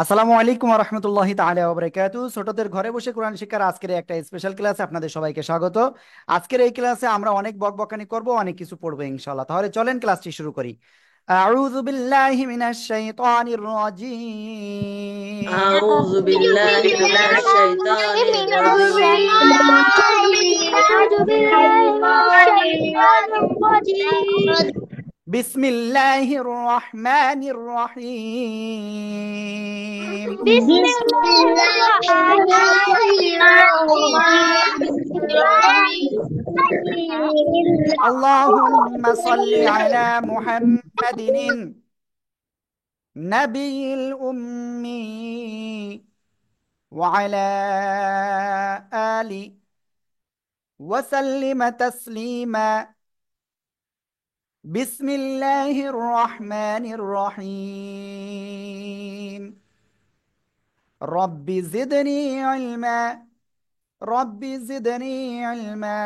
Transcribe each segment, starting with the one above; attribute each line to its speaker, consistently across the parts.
Speaker 1: আসসালামু আলাইকুম ওয়া রাহমাতুল্লাহি তাআলা ওয়া বারাকাতুহু। ছোটদের ঘরে বসে কোরআন শিক্ষার আজকের একটা স্পেশাল ক্লাসে আপনাদের সবাইকে স্বাগত। আজকের এই ক্লাসে আমরা অনেক বকবকানি করব, অনেক কিছু পড়বো ইনশাআল্লাহ। তাহলে চলেন ক্লাসটি শুরু করি। আউযু বিল্লাহি মিনাশ শাইতানির রাজিম।
Speaker 2: أعوذ بالله من الشيطان الرجيم.
Speaker 1: বিসমিল্লাহির রহমানির রহিম।
Speaker 3: بسم الله الرحمن الرحيم.
Speaker 1: আল্লাহুম্মা সাল্লি আলা মুহাম্মাদিন নাবিয়িল উম্মি وعلى آله وسلم تسليما. بسم الله الرحمن الرحيم. رب زدني علما. رب زدني علما.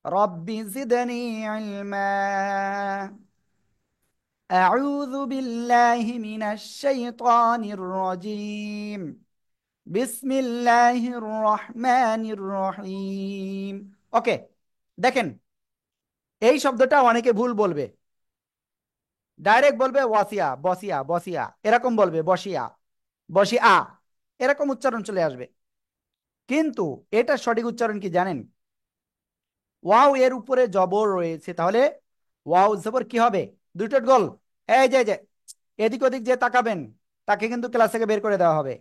Speaker 1: رب زدني علما. أعوذ بالله من الشيطان الرجيم. বিসমিল্লাহির রহমানির রহিম। ওকে, দেখেন এই শব্দটা অনেকে ভুল বলবে। ডাইরেক্ট বলবে ওয়াসিয়া, বসিয়া, বসিয়া, এরকম বলবে বসিয়া, বসিয়া, এরকম উচ্চারণ চলে আসবে। কিন্তু এটা সঠিক উচ্চারণ কি জানেন? ওয়াও এর উপরে জবর রয়েছে, তাহলে ওয়াও জবর কি হবে? দুইটা গোল। এই যে যে এদিক ওদিক যে তাকাবেন তাকে কিন্তু ক্লাস থেকে বের করে দেওয়া হবে।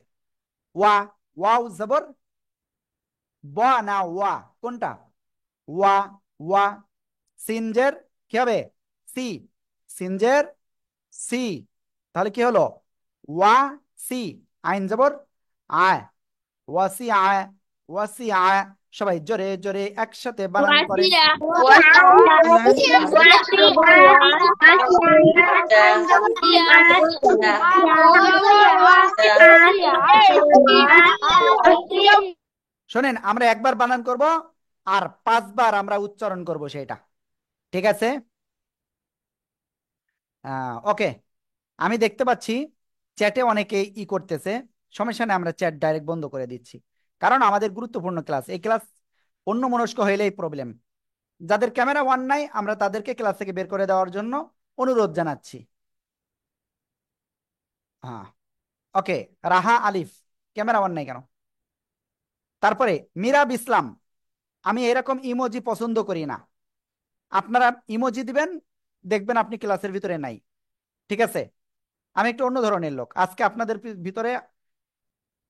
Speaker 1: ওয়া, ওয়াও জবর ব না ওয়া, কোনটা? ওয়া, ওয়া। সিনজের কি হবে? সি, সিনজের সি, তাহলে কি হলো? ওয়া সি। আইন জবর আয়, ওয়াসি আয়, ওয়াসি আয়। সবাই জোরে জোরে একসাথে বানান করেন। শোনেন, আমরা একবার বানান করব আর 5বার আমরা উচ্চারণ করব সেটা, ঠিক আছে? ওকে, আমি দেখতে পাচ্ছি চ্যাটে অনেকে করতেছে। সমস্যা নেই, আমরা চ্যাট ডাইরেক্ট বন্ধ করে দিচ্ছি, কারণ আমাদের গুরুত্বপূর্ণ ক্লাস। এই ক্লাস অন্য মনস্ক হইলেই প্রবলেম। যাদের ক্যামেরা অন নাই আমরা তাদেরকে ক্লাস থেকে বের করে দেওয়ার জন্য অনুরোধ জানাচ্ছি। হ্যাঁ, ওকে। রাহা আলিফ, ক্যামেরা অন নাই কেন? তারপরে মিরাব ইসলাম, আমি এরকম ইমোজি পছন্দ করি না। আপনারা ইমোজি দিবেন, দেখবেন আপনি ক্লাসের ভিতরে নাই, ঠিক আছে? আমি একটু অন্য ধরনের লোক, আজকে আপনাদের ভিতরে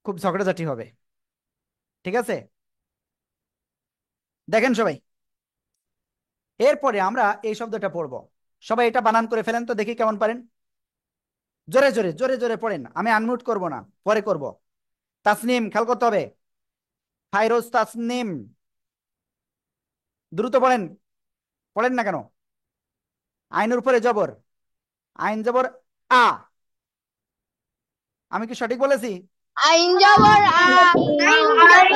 Speaker 1: খুব ঝগড়াঝাটি হবে, ঠিক আছে? দেখেন সবাই, এরপরে আমরা এই শব্দটা পড়বো। সবাই এটা বানান করে ফেলেন তো, দেখি কেমন পারেন। জোরে জোরে জোরে জোরে পড়েন, আমি আনমিউট করব না, পরে করব। তাসনিম, খেয়াল করতে হবে। ফাইরোজ তাসনিম, দ্রুত পড়েন। পড়েন না কেন? আইনের উপরে জবর, আইন জবর আ। আমি কি সঠিক বলেছি?
Speaker 3: আইন জবর আ, আইন জবর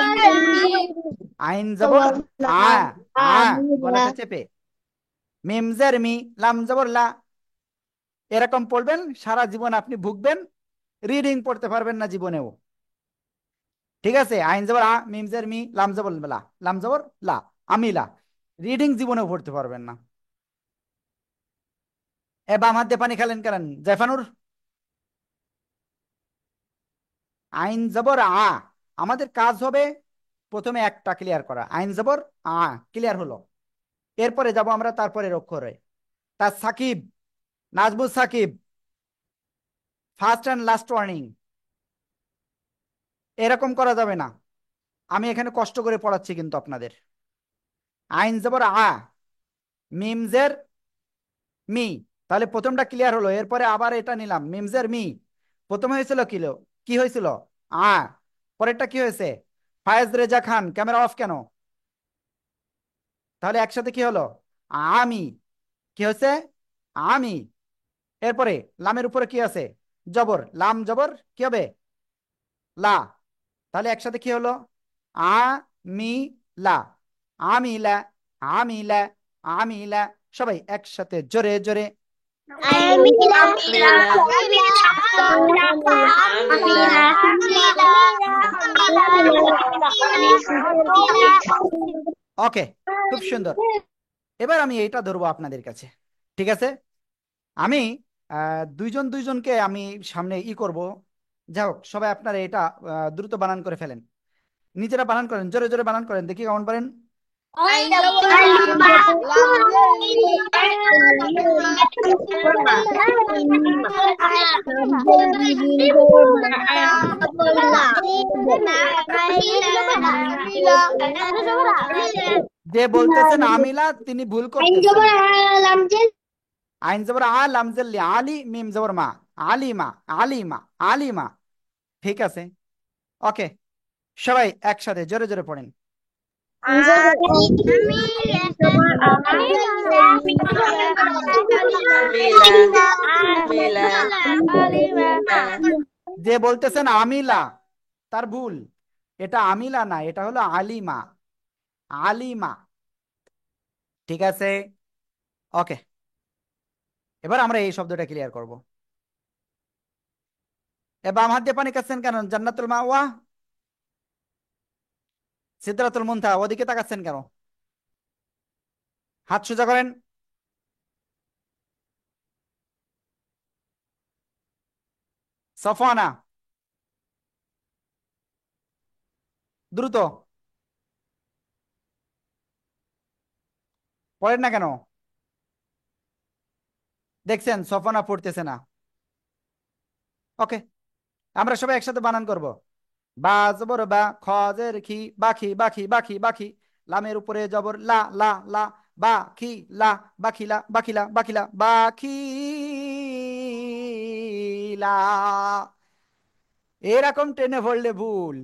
Speaker 1: আইন জবর আ, আ, গলাটা চেপে। মিম জের মি, লাম জবর লা। এরকম পড়বেন, সারা জীবন আপনি ভুগবেন, রিডিং পড়তে পারবেন না জীবনেও, ঠিক আছে? আইন জবর আ, মিম জের মি, লাম জবর লা, লাম জবর লা, আমিলা। রিডিং জীবনেও পড়তে পারবেন না। এ বাম হাত দিয়ে পানি খেলেন কেন জাফানুর? আইন জবর আ, আমাদের কাজ হবে প্রথমে একটা ক্লিয়ার করা। আইন জবর আ ক্লিয়ার হলো, এরপরে যাব আমরা তারপরে অক্ষরে। তার Sakib, Nazmus Sakib, first and last warning, এরকম করা যাবে না। আমি এখানে কষ্ট করে পড়াচ্ছি কিন্তু আপনাদের। আইন জবর আ, মিমজের মি, তাহলে প্রথমটা ক্লিয়ার হলো, এরপরে আবার এটা নিলাম মিমজের মি। প্রথমে হয়েছিল কিলো, কি হয়েছিল? আ। পরেরটা কি হয়েছে? ফায়েজ রেজা খান, ক্যামেরা অফ কেন? তাহলে একসাথে কি হলো? আমি। কি হয়েছে? আমি। এরপরে লামের উপরে কি আছে? জবর, লাম জবর কি হবে? লা। তাহলে একসাথে কি হলো? আ মি লা, আমিলা, আমিলা, আমিলা। সবাই একসাথে জোরে জোরে
Speaker 2: আমিলা আমিলা
Speaker 1: ওকে, খুব সুন্দর। এবার আমি এইটা ধরবো আপনাদের কাছে, ঠিক আছে? আমি দুইজন দুইজনকে আমি সামনে করব। যাই হোক, সবাই আপনারা এটা দ্রুত বানান করে ফেলেন, নিজেরা বানান করেন, জোরে জোরে বানান করেন, দেখি কেমন পারেন। যে বলতেছেন আমিলা তিনি ভুল করতেছেন। আইন জবর আ, লাম জের লি, আলি, মিম জবর মা, আলিমা, আলিমা, আলিমা। ঠিক আছে, ওকে, সবাই একসাথে জোরে জোরে পড়েন।
Speaker 2: আমিলা
Speaker 1: যে বলতেছেন আমিলা তার ভুল, এটা আমিলা না, এটা হলো আলিমা, আলিমা। ঠিক আছে, ওকে, এবার আমরা এই শব্দটা ক্লিয়ার করব। বাম হাত দিয়ে পানি খাচ্ছেন কেন? জান্নাতুল মাওয়া, সিদরাতুল মুনতাহা, ওদিকে তাকাচ্ছেন কেন? হাত সোজা করেন। সফানা, দ্রুত পড়েন না কেন? দেখছেন সফানা পড়তেছে না। ওকে, আমরা সবাই একসাথে বানান করব। বা জবর বা, খ জের খি, বাখি বাখি বাখি বাখি, লামের উপরে জবর লা, লা লা, বা খি লা, বাখিলা বাখিলা বাখিলা, বাখিলা। এরকম টেনে পড়লে ভুল,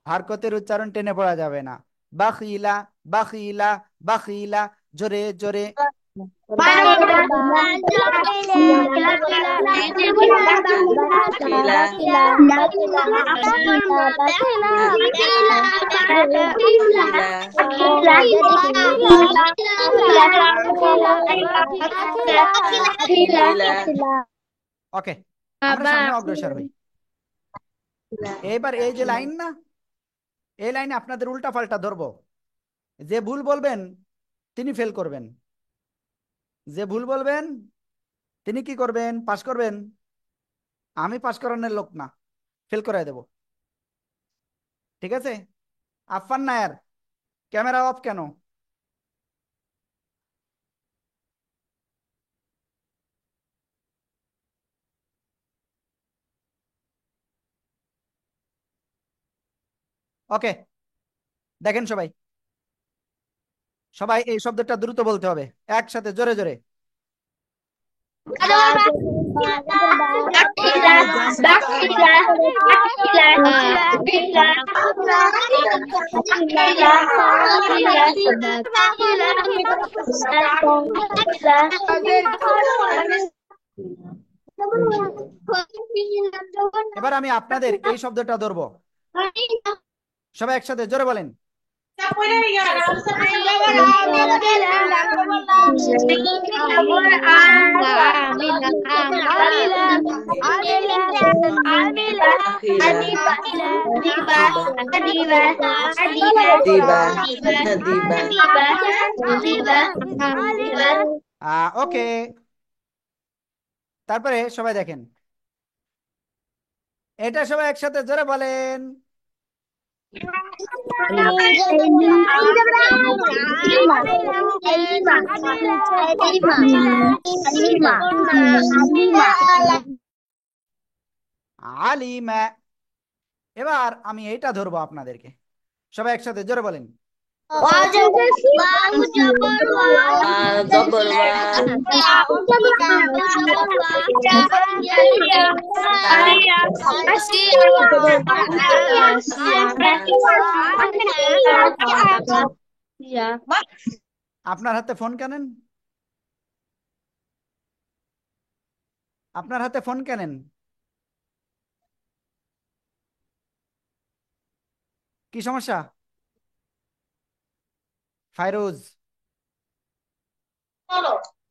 Speaker 1: হারকতের উচ্চারণ টেনে পড়া যাবে না। বাখিলা, বাখিলা, বাখিলা, জোরে জোরে।
Speaker 2: আখিলা
Speaker 1: ওকে, আমরা সামনে অগ্রসর হই। এবার এই যে লাইন না, এই লাইনে আপনাদের উল্টা পাল্টা ধরবো। যে ভুল বলবেন তিনি ফেল করবেন, যে ভুল বলবেন তিনি কি করবেন? পাস করবেন। আমি পাস করানোর লোক না, ফেল করাই দেব। ঠিক আছে? আফফান নায়ার, ক্যামেরা অফ কেন? ওকে, দেখেন সবাই, সবাই এই শব্দটা দ্রুত বলতে হবে, একসাথে জোরে জোরে। এবার আমি আপনাদের এই শব্দটা ধরবো, সবাই একসাথে জোরে বলেন। ওকে, তারপরে সবাই দেখেন এটা, সবাই একসাথে জোরে বলেন। আলিমা। এবার আমি এইটা ধরবো আপনাদেরকে, সবাই একসাথে জোরে বলেন।
Speaker 2: জবর ওয়া
Speaker 1: আপনার হাতে ফোন কেনেন? আপনার হাতে ফোন কেনেন? কি সমস্যা? ফাইরোজ,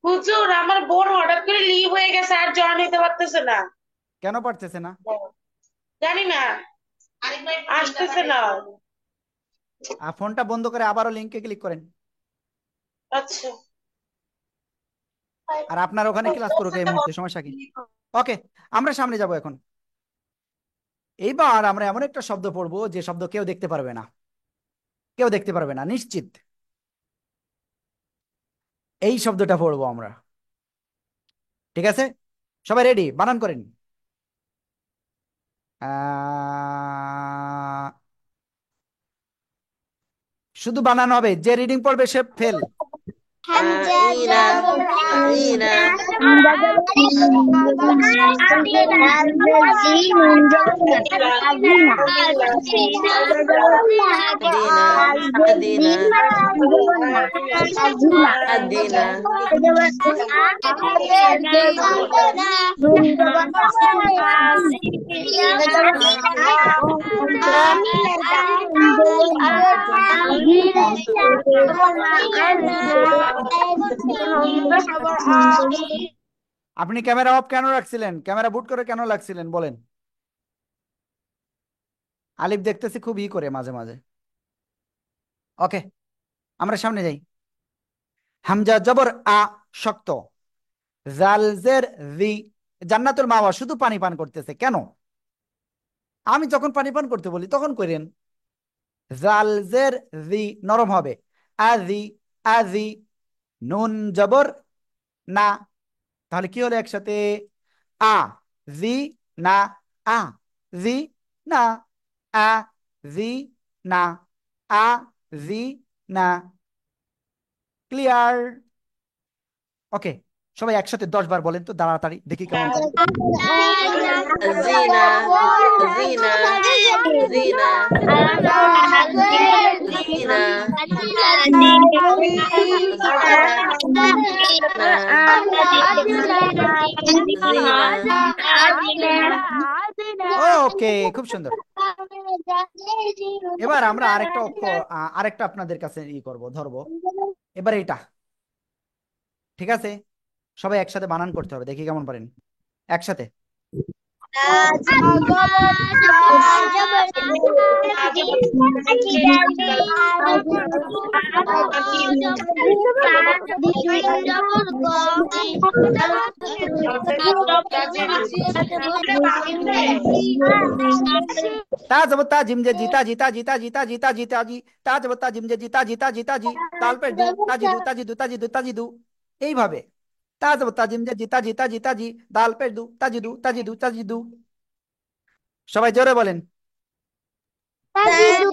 Speaker 2: হুজুর আমার বোন হঠাৎ করে লিভ হয়ে গেছে, আর জয়েন নিতে পারতেছে না।
Speaker 1: কেন পারতেছে না?
Speaker 2: জানি না, আসতেছে না।
Speaker 1: আর ফোনটা বন্ধ করে আবারও লিঙ্কে ক্লিক করেন।
Speaker 2: আচ্ছা।
Speaker 1: আর আপনার ওখানে ক্লাস করুক এই মুহূর্তে, সমস্যা কি? ওকে, আমরা সামনে যাব এখন। এইবার আমরা এমন একটা শব্দ পড়বো যে শব্দ কেউ দেখতে পারবে না, কেউ দেখতে পারবে না নিশ্চিত। এই শব্দটা পড়বো আমরা। ঠিক আছে, সবাই রেডি? বানান করেন। আহ, শুধু বানান হবে, যে রিডিং পড়বে সে ফেল।
Speaker 3: Hamza
Speaker 2: ইনা,
Speaker 3: jabr
Speaker 2: ইনা,
Speaker 3: Hamza jabr Nun jabr Azina Hamza jabr
Speaker 2: Adina, Adina,
Speaker 3: Azina Azina
Speaker 2: Adina,
Speaker 1: আপনি ক্যামেরা অফ কেন রাখছিলেন? ক্যামেরা বুট করে কেন লাগছিলেন বলেন? আলিফ দেখতেছি খুব ই করে মাঝে মাঝে। ওকে, আমরা সামনে যাই। হামজা জবর আ, শক্ত। জাল জের জি। জান্নাতুল মাওয়া শুধু পানি পান করতেছে কেন? আমি যখন পানি পান করতে বলি তখন করেন। জাল জের জি নরম হবে। আজি, আজি। নুন জবর না। তাহলে কি হলো একসাথে? আ, জি, না। আ, জি, না। আ, জি, না। আ, জি, না। ক্লিয়ার? ওকে, সবাই একসাথে 10 বার বলেন তো তাড়াতাড়ি, দেখি কেমন পারেন।
Speaker 2: জিনা, জিনা, জিনা, জিনা, না, জিনা।
Speaker 1: ওকে, খুব সুন্দর। এবার আমরা আরেকটা অক্ষর, আরেকটা আপনাদের কাছে ই করব, ধরবো। এবার এটা, ঠিক আছে? সবাই একসাথে বানান করতে হবে, দেখি কেমন পারেন একসাথে। তা যাব তা জিম যে জিতা জিতা জিতা জিতা জিতা জিতা জি। তা যাব তা জিম যে জিতা জিতা জিতা জি। তাল পে দু তাজিদু তাজিদু তাজিদু তাজিদু। এইভাবে তা যাব তা জিম যে জিতা জিতা জিতা জি। দাল পে দু তাজিদু তাজিদু তাজিদু। সবাই জোরে বলেন।
Speaker 2: জিদু,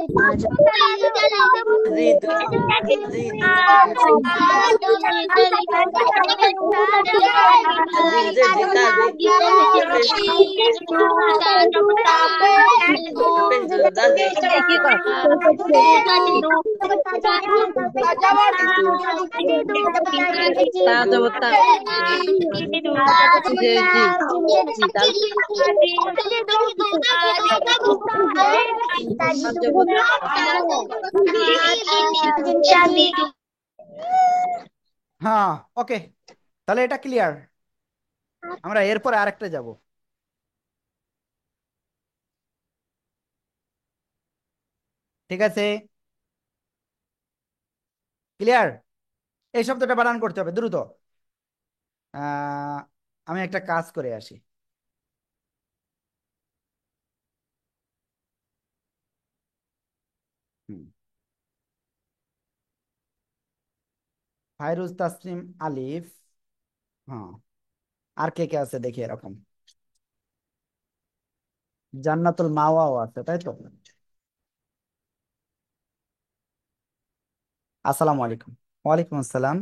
Speaker 2: জিদু, আজিম যে জিতা জি, পেশ, পেশ দু দাজি, জিতু,
Speaker 1: হ্যাঁ, ওকে, তাহলে এটা ক্লিয়ার। আমরা এরপরে আরেকটা যাব। ঠিক আছে, ক্লিয়ার? এই শব্দটা বানান করতে হবে দ্রুত। আহ, আমি একটা কাজ করে আসি। হুম। ফাইরুজ তাসলিম আলিফ। হ্যাঁ, আর কে কে আছে দেখি এরকম। জান্নাতুল মাওয়াও আছে, তাই তো? আসসালামু আলাইকুম। ওয়ালাইকুম আসসালাম।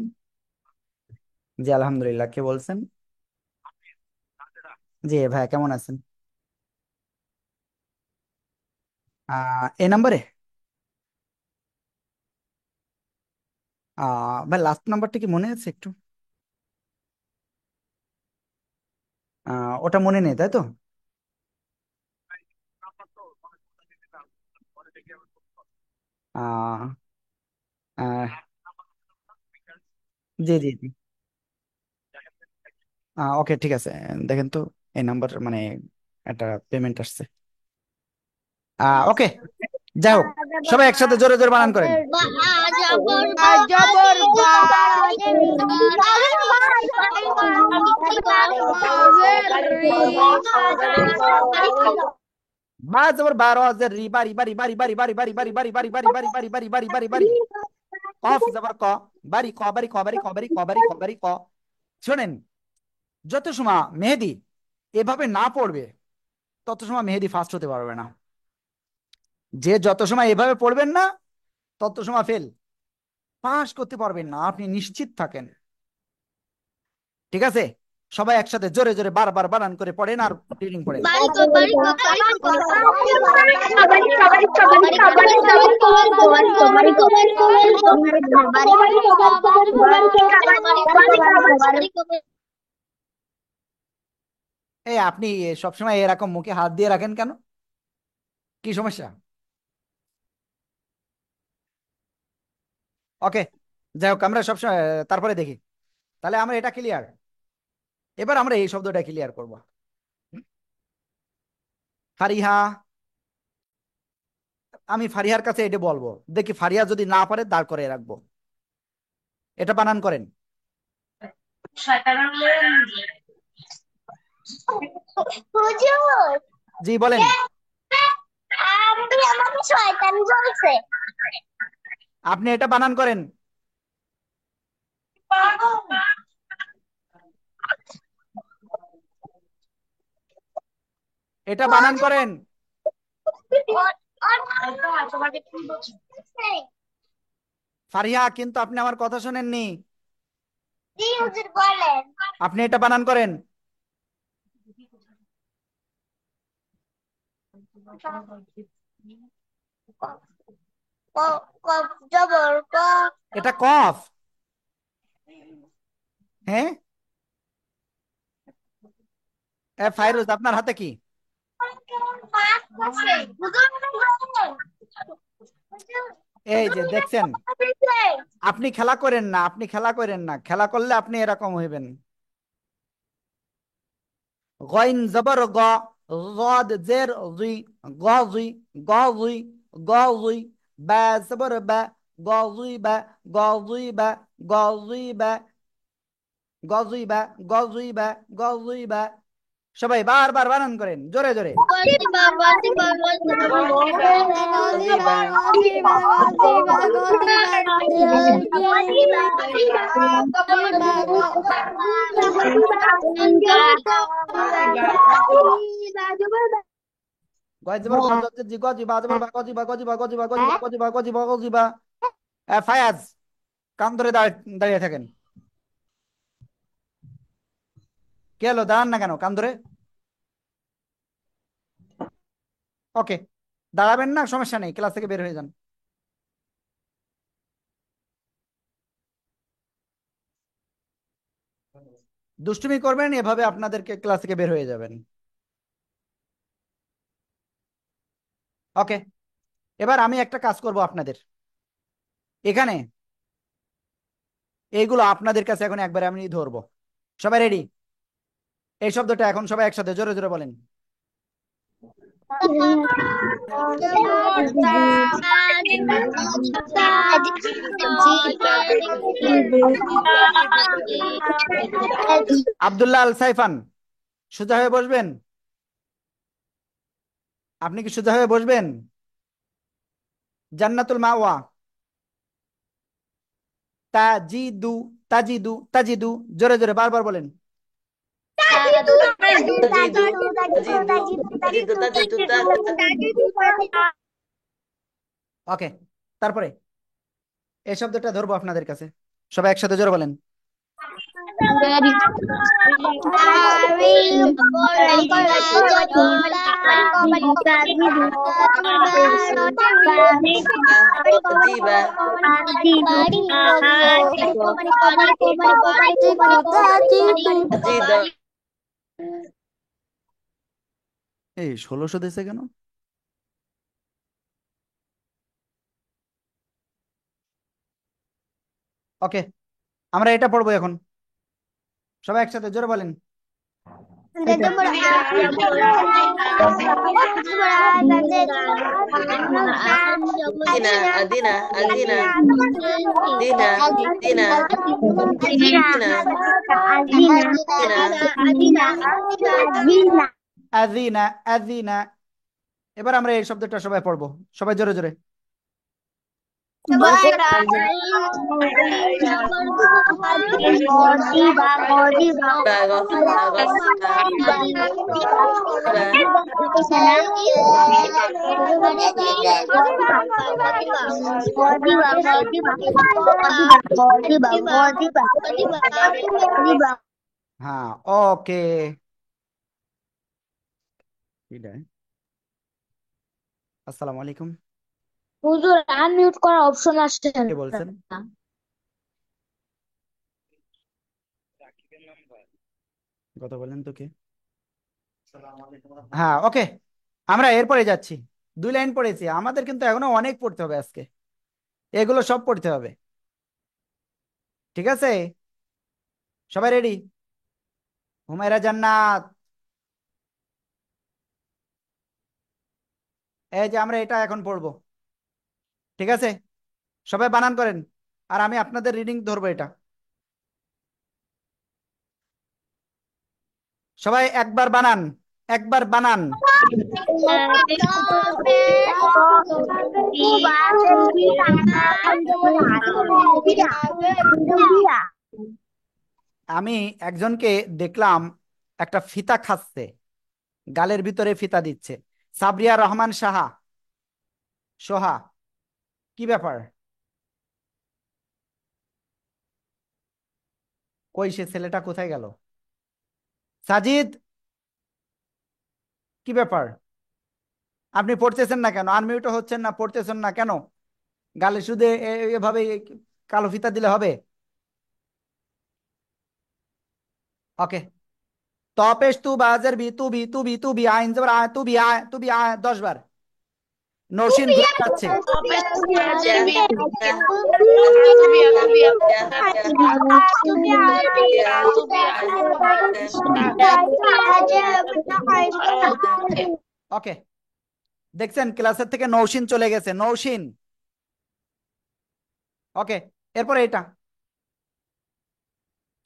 Speaker 1: জি আলহামদুলিল্লাহ, কে বলছেন? জি ভাই, কেমন আছেন? এই নাম্বারে? ভাই লাস্ট নাম্বারটা কি মনে আছে একটু? ওটা মনে নেই, তাই তো? আহ, আহ, জি জি জি। ওকে, ঠিক আছে। দেখেন তো, এই নাম্বার মানে একটা পেমেন্ট আসছে। ওকে, যাই হোক, সবাই একসাথে জোরে জোরে বানান করেন।
Speaker 3: Ba jabor ba jabor ba
Speaker 1: বা জবর বা র জের রি বারি বারি বারি বারি বারি বারি বারি বারি বারি বারি বারি বারি বারি বারি বারি বারি। কফ জবর ক, বারি ক বারি ক বারি ক বারি ক বারি ক বারি ক। শোনেন, যত সময় মেহেদি এভাবে না পড়বে তত সময় মেহেদি ফাস্ট হতে পারবে না। যে যত সময় এভাবে পড়বেন না তত সময় ফেল, পাস করতে পারবেন না, আপনি নিশ্চিত থাকেন। ঠিক আছে, সবাই একসাথে জোরে জোরে বারবার বানান করে পড়েন আর রিডিং পড়েন।
Speaker 3: bariko bariko bariko
Speaker 1: এই আপনি সবসময় এরকম মুখে হাত দিয়ে রাখেন কেন? কি সমস্যা? ওকে, যাই হোক, আমরা সবসময় তারপরে দেখি। তাহলে আমরা এটা ক্লিয়ার। এবার আমরা এই শব্দটা ক্লিয়ার করব। ফারিহা, আমি ফারিহার কাছে এটা বলবো, দেখি ফারিহা যদি না পারে দাঁড় করে রাখবো। এটা বানান করেন।
Speaker 3: হুজুর
Speaker 1: জি বলেন।
Speaker 3: আপনি আমাকে শয়তান বলছে
Speaker 1: আপনি এটা বানান করেন। এটা বানান করেন। ফারিহা, কিন্তু আপনি আমার কথা শোনেননি।
Speaker 3: জি হুজুর বলেন
Speaker 1: আপনি এটা বানান করেন।
Speaker 3: ক ক জবর ক
Speaker 1: এটা কফ। হ্যাঁ, ফাইরুজ, আপনার হাতে কি? এই যে দেখছেন, আপনি খেলা করেন না, আপনি খেলা করেন না, খেলা করলে আপনি এরকম হইবেন। গইন জবর গ, গদ জের জি, গজি, গজি, গজি। বা জবর বা, গজি বা, গজি বা, গজি বা, গজি বা, গজি বা, গজি বা। সবাই বারবার বানান করেন জোরে জোরে।
Speaker 3: গজিবা গজিবা গজিবা গজিবা গজিবা গজিবা গজিবা গজিবা গজিবা
Speaker 1: গজ জবর গ, জ জি, গজি বা জবর বা, গজি বা, গজি বা, গজি বা, গজি বা, গজি বা, গজি বা, গজি বা। ফায়াজ, কান ধরে দাঁড়িয়ে থাকেন। কে হলো, দাঁড়ান না কেন কান ধরে? ওকে, দাঁড়াবেন না, সমস্যা নেই, ক্লাস থেকে বের হয়ে যান। দুষ্টুমি করবেন, এভাবে আপনাদেরকে ক্লাস থেকে বের হয়ে যাবেন। ওকে, এবার আমি একটা কাজ করব আপনাদের এখানে। এইগুলো আপনাদের কাছে এখন একবারে আমি ধরবো। সবাই রেডি? এই শব্দটা এখন সবাই একসাথে জোরে জোরে বলেন। আব্দুল্লাহ আল সাইফান, সোজা হয়ে বসবেন। আপনি কি সোজা হয়ে বসবেন? জান্নাতুল মাওয়া, তাজিদু, তাজিদু, তাজিদু। জোরে জোরে বারবার বলেন। ওকে, তারপরে এই শব্দটা ধরবো আপনাদের কাছে, সবাই একসাথে জোরে বলেন। এই 1600 দিছে কেন? ওকে, আমরা এটা পড়বো এখন, সবাই একসাথে জোরে বলেন। এটা আযিনা আযিনা। এবার আমরা এই শব্দটা সবাই পড়বো, সবাই জোরে জোরে। হ্যাঁ, ওকে। আসসালামু আলাইকুম।
Speaker 3: হুজুর আনমিউট করার অপশন আসছে
Speaker 1: কে বলছেন?
Speaker 3: না।
Speaker 1: কথা বলেন তো কে? হ্যাঁ, ওকে, আমরা এরপরে যাচ্ছি। 2 লাইন পড়েছি, আমাদের কিন্তু এখনো অনেক পড়তে হবে আজকে, এগুলো সব পড়তে হবে। ঠিক আছে, সবাই রেডি? হুমায়রা জান্নাত, এই যে আমরা এটা এখন পড়বো। ঠিক আছে, সবাই বানান করেন, আর আমি আপনাদের রিডিং ধরবো। এটা সবাই একবার বানান, একবার বানান। আমি একজনকে দেখলাম একটা ফিতা খাচ্ছে, গালের ভিতরে ফিতা দিচ্ছে। সাবরিয়া রহমান সাহা, সোহা, কি ব্যাপার? কই সে ছেলেটা, কোথায় গেল? সাজিদ, কি ব্যাপার? আপনি পড়তেছেন না কেন? আনমিউট হচ্ছেন না, পড়তেছেন না কেন? গালে শুধু এভাবে কালো ফিতা দিলে হবে? ওকে, তপেশ তু বাজার বি তু বি তু বি তু বি আইন জবর আয় তু বি আয় তু বি আয় 10 বার। নৌসিন ঘুরে যাচ্ছে। ওকে, দেখছেন ক্লাসের থেকে নৌসিন চলে গেছে, নৌসিন। ওকে, এরপরে এটা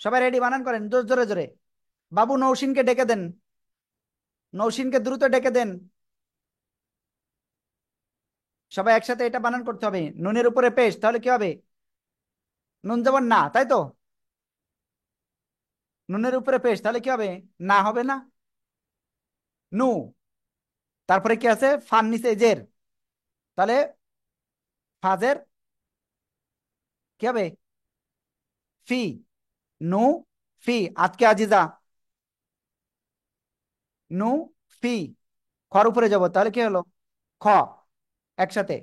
Speaker 1: সবাই রেডি, বানান করেন জোরে জোরে। বাবু নৌসিনকে ডেকে দেন, নৌসিনকে দ্রুত ডেকে দেন। সবাই একসাথে এটা বানান করতে হবে। নুনের উপরে পেশ, তাহলে কি হবে? নুন যেমন না, তাই তো? নুনের উপরে পেশ, তাহলে কি হবে? না হবে না, নু। তারপরে কি আছে? ফান নিচে জের, তাহলে ফাজের কি হবে? ফি। নু ফি, আজকে আজিজা, নু ফি। খর উপরে যাব, তাহলে কি হলো? খ। একসাথে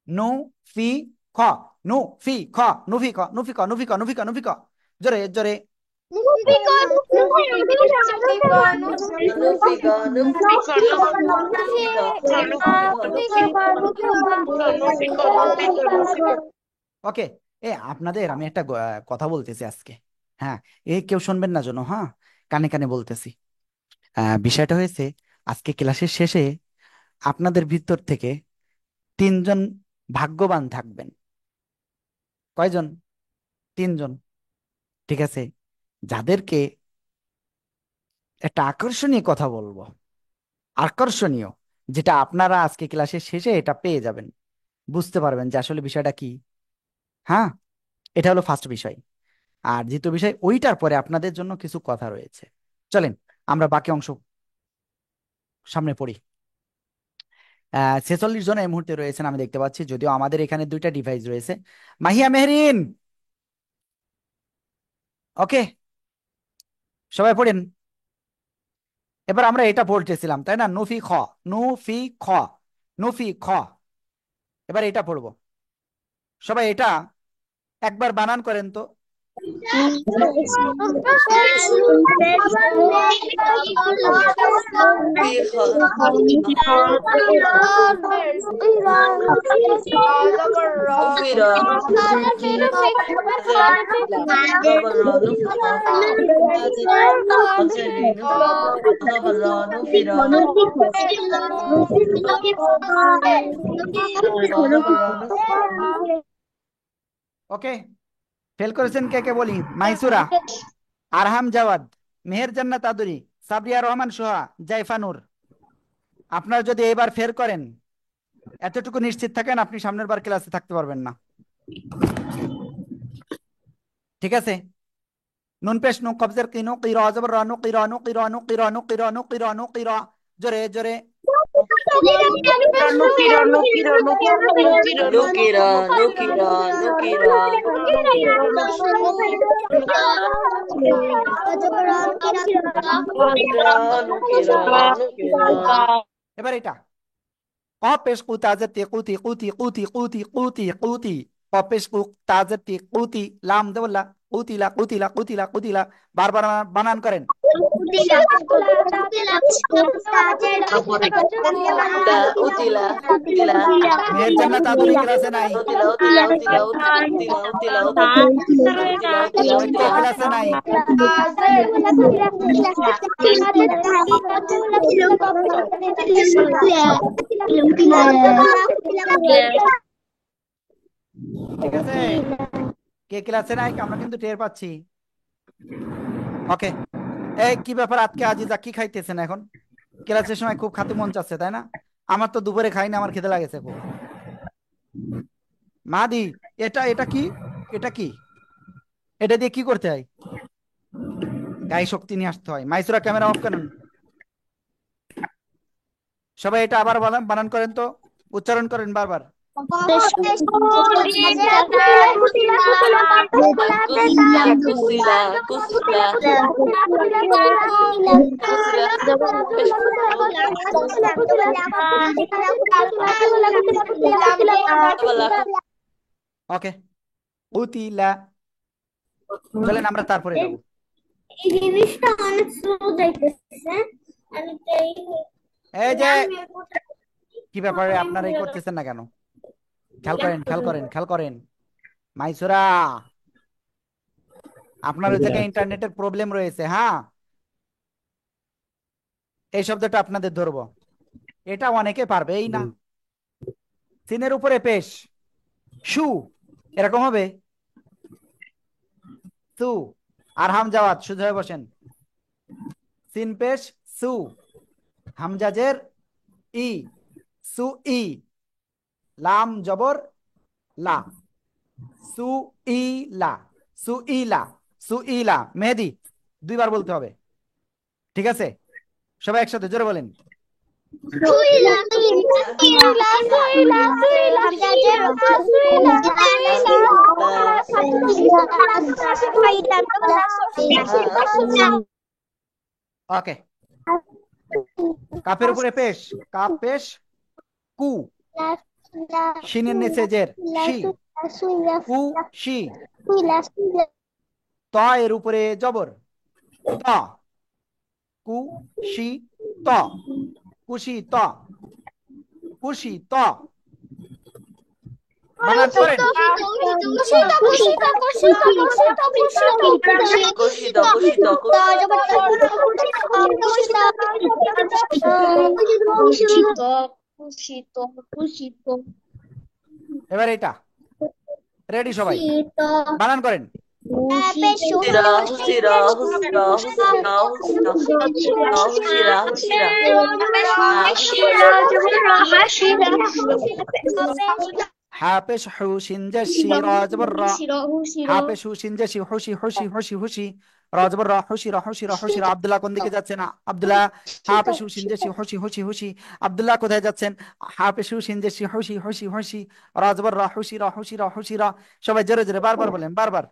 Speaker 1: নু ফি খ, নু ফি খ, নুফি খ, নুফি খ, নুফি খ, নুফি খ, নুফি খ। জোরে জোরে। ওকে, আপনাদের আমি একটা কথা বলতেছি আজকে। হ্যাঁ, কেউ শুনবেন না যেন, হ্যাঁ, কানে কানে বলতেছি। বিষয়টা হয়েছে, আজকে ক্লাসের শেষে আপনাদের ভিতর থেকে 3জন ভাগ্যবান থাকবেন। কয়জন? 3জন। ঠিক আছে, যাদেরকে একটা আকর্ষণীয় কথা বলবো, আকর্ষণীয়, যেটা আপনারা আজকে ক্লাসের শেষে এটা পেয়ে যাবেন, বুঝতে পারবেন যে আসলে বিষয়টা কি। হ্যাঁ, এটা হলো ফার্স্ট বিষয়। আর দ্বিতীয় বিষয়, ওইটার পরে আপনাদের জন্য কিছু কথা রয়েছে। চলেন আমরা বাকি অংশ সামনে পড়ি। 46 জন এই মুহূর্তে রয়েছেন আমি দেখতে পাচ্ছি, যদিও আমাদের এখানে 2টা ডিভাইস রয়েছে। মাহিয়া মেহরিন, ওকে, সবাই পড়েন। এবার আমরা এটা পড়তেছিলাম, তাই না? নুফি খ, নুফি খ, নুফি খ। এবার এটা পড়বো, সবাই এটা একবার বানান করেন তো। ওকে, ফেল করেছেন কে কে বলি? মাইসুরা, আরহাম জাওয়াদ, মেহের জান্নাত আদুরি, সাবরিয়া রহমান সোহা, জাইফানুর। আপনারা যদি এবার ফের করেন, এতটুকু নিশ্চিত থাকেন আপনি সামনের বার ক্লাসে থাকতে পারবেন না। ঠিক আছে? নুন পেশ নু কবজের কিনু কিরা জবর রানু কিরানু কিরানু কিরানু কিরানু কিরানু কিরা। জোরে জোরে। এবার এটা قابش قوتازتي قوتي قوتي قوتي قوتي قوتي قوتي قابش قوتازتي قوتي لام ده ولا قوتي لا قوتي لا قوتي لا قوتي لا বারবার বানান করেন। মেহের জান্নাত আধুনিক ক্লাসে নাই, কে ক্লাসে নাই? ঠিক আছে, কে ক্লাসে নাই আমরা কিন্তু টের পাচ্ছি। ওকে, এই কি ব্যাপার আজকে আজিজা কি খাইতেছেন এখন? ক্লাসের সময় খুব খেতে মন চাচ্ছে তাই না? আমার তো দুপুরে খাই না, আমার খেতে লাগেছে খুব। মাদি, এটা এটা কি? এটা কি? এটা দিয়ে কি করতে হয়? গায়ে শক্তি নিয়ে আসতে হয়। মাইসুরা ক্যামেরা অফ করেন। সবাই এটা আবার বানান করেন তো, উচ্চারণ করেন বারবার। ওকে, উতিলা। চলেন আমরা তারপরে যাবো।
Speaker 3: এই জিনিসটা অনেক স্লো যাইতেছে। আমি তাই
Speaker 1: এই যে কি ব্যাপারে আপনারা এই করতেছেন না কেন? খেয়াল করেন খেয়াল করেন খেয়াল করেন। মাইসুরা, আপনার ওই জায়গায় ইন্টারনেটের প্রবলেম রয়েছে। হ্যাঁ, এই শব্দটা আপনাদের ধরবো, এটা অনেকে পারবেই না। সিনের উপরে পেশ সু, এরকম হবে সু। আর হাম জাওয়াত সোজা হয়ে বসেন। সিন পেশ সু, হামজাজের ই, সু ই, লাম জবর লা, সু ই লা, সু ই লা, সু ই লা। মেহেদি, দুইবার বলতে হবে। ঠিক আছে, সবাই একসাথে জোরে বলেন। ওকে, কাপের উপরে পেশ, কাপ পেশ কু, শিনের নিচে জের শি, কু শি। ত এর উপরে জবর ত, কু শি ত, কুশি ত, কুশি ত। বানান করেন। এবার এটা রেডি সবাই, বানান করেন। হাপেশ হু সিনজা শি রাজবর রা, হাপেশ হু সিনজা শি হুশি হুশি হুশি হুশি রাজবর রা হুশি রা হুশি রা হুশি রা। আব্দুল্লাহ কোন দিকে যাচ্ছেন? আব্দুল্লাহ, হাপেশ হু সিনজা শি হুশি হুশি হুশি। আব্দুল্লাহ কোথায় যাচ্ছেন? হাপেশ হু সিনজা শি হুশি হুশি হুশি রাজবর রা হুশি রা হুশি রা হুশি রা। সবাই জোরে জোরে বারবার বলেন, বারবার।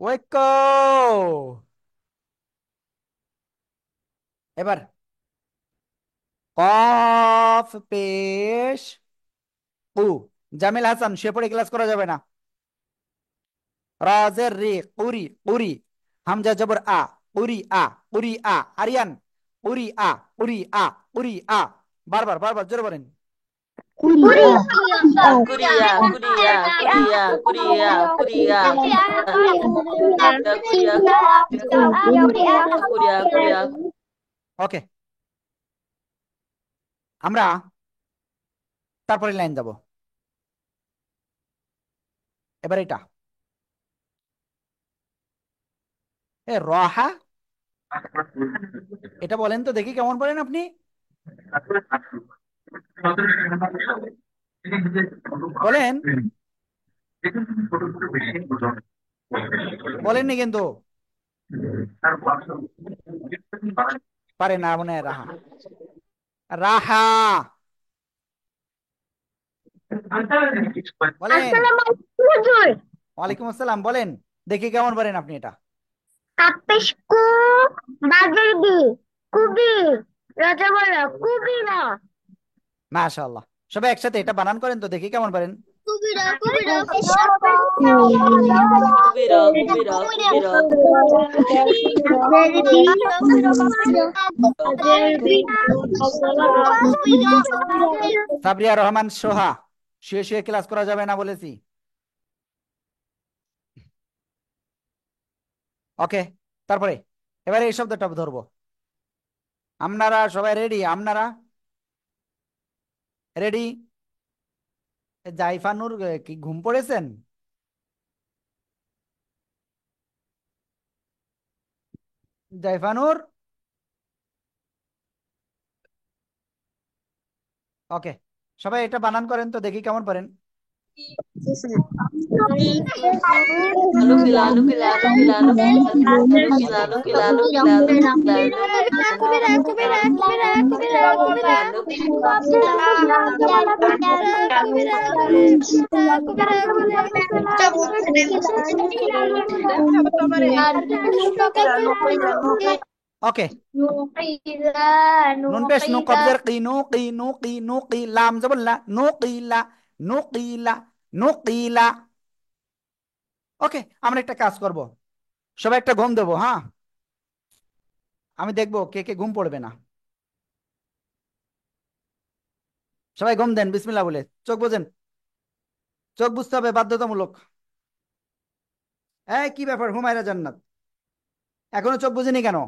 Speaker 1: ওয়েকো, এবার কফ পেশ উ। জামিল হাসান সে পড়ে ক্লাস করা যাবে না। রাজের রে উরি উরি। হামজা জবর আ উরি আ উরি আ। আরিয়ান উরি আ উরি আ উরি আ। বারবার বারবার জোরে বলেন।
Speaker 3: Kuria.
Speaker 4: Kuria, Kuria, Kuria, Kuria, Kuria, Kuria, Kuria, Kuria.
Speaker 1: ওকে, আমরা তারপরে লাইন যাব। এবার এটা রহা, এটা বলেন তো দেখি কেমন বলেন আপনি। বলেন, বলেননি কিন্তু পারে না মনে হয়। রাহা, রাহা বলেন।
Speaker 3: Assalamualaikum.
Speaker 1: ওয়ালাইকুম আসসালাম, বলেন দেখি কেমন বলেন আপনি এটা।
Speaker 3: Kapisku Bagerdi Kubi Raja bola Kubira
Speaker 1: মাশাআল্লাহ, সবাই একসাথে এটা বানান keren তো দেখি কেমন বলেন।
Speaker 3: Kubira Kubira
Speaker 4: Kubira, Kubira, Kubira,
Speaker 1: Sabria Rahman সোহা, শুয়ে শুয়ে ক্লাস করা যাবে না বলেছি। ওকে, তারপরে এবারে এই শব্দটা ধরবো। আপনারা সবাই রেডি? আপনারা রেডি? জাইফানুর কি ঘুম পড়েছেন? জাইফানুর, ওকে, সবাই এটা বানান করেন তো দেখি কেমন পারেন।
Speaker 4: Nukila, Nukila, Nukila, Nukila, Nukila, Nukila, Nukila,
Speaker 1: ওকে, নুন পেশ নু কবজের কি নু কি নু কি নু কি লাম জবল্লা নু কিলা নু কিলা নু কিলা। ওকে, আমরা একটা কাজ করব, সবাই একটা ঘুম দেবো, হ্যাঁ? আমি দেখবো কে কে ঘুম পড়বে না। সবাই ঘুম দেন বিসমিল্লাহ বলে, চোখ বুঝেন। চোখ বুঝতে হবে বাধ্যতামূলক। এই কি ব্যাপার হুমায়রা জান্নাত, এখনো চোখ বুঝিনি কেন?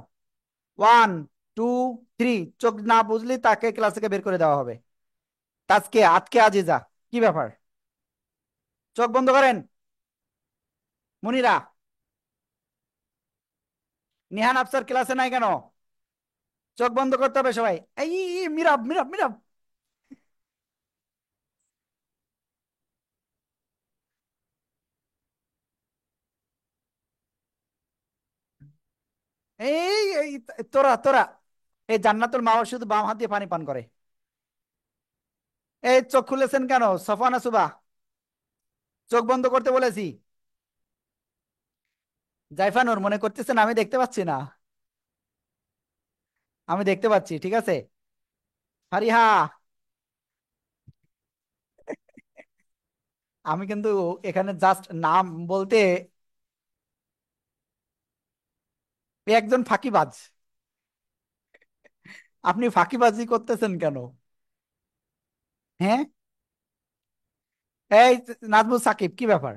Speaker 1: 1 2 3, চোখ না বুঝলি তাকে ক্লাস থেকে বের করে দেওয়া হবে। আজকে আজকে আজিজা, কি ব্যাপার? চোখ বন্ধ করেন। মুনিরা, নিহান আফসার ক্লাসে নাই কেন? চোখ বন্ধ করতে হবে সবাই। এই মিরাব মিরাব মিরাব, এই তোরা তোরা, এই জান্নাতুল মাওয়া শুধু বাম হাত দিয়ে পানি পান করে। এই চোখ খুলেছেন কেন সফানা সুবা? চোখ বন্ধ করতে বলেছি। জাইফানুর মনে করতেছেন আমি দেখতে পাচ্ছি না? আমি দেখতে পাচ্ছি, ঠিক আছে। ফারিহা, আমি কিন্তু এখানে জাস্ট নাম বলতে, এ একজন ফাঁকিবাজ। আপনি ফাঁকিবাজি করতেছেন কেন? হ্যাঁ, এই নাজমুল সাকিব, কি ব্যাপার?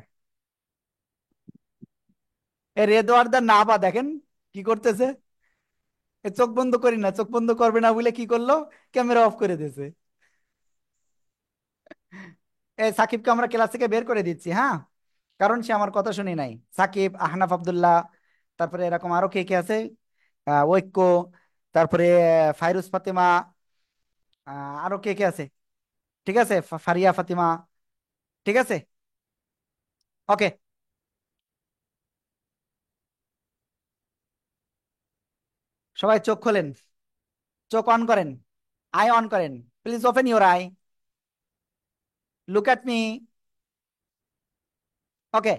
Speaker 1: এ রেদওয়ারদার না বা দেখেন কি করতেছে। এ চোখ বন্ধ করি না, চোখ বন্ধ করবে না বলে কি করলো, ক্যামেরা অফ করে দিয়েছে। এই সাকিবকে আমরা ক্লাস থেকে বের করে দিচ্ছি, হ্যাঁ, কারণ সে আমার কথা শুনি নাই। সাকিব, আহনাফ আব্দুল্লাহ, তারপরে এরকম আরো কে কে আছে, ঐক্য, তারপরে ফাইরুজ ফাতেমা, আরো কে কে আছে, ঠিক আছে, ফারিয়া ফাতিমা, ঠিক আছে। ওকে, সবাই চোখ খোলেন, চোখ অন করেন, আই অন করেন। Please open your eye, look at me. Okay,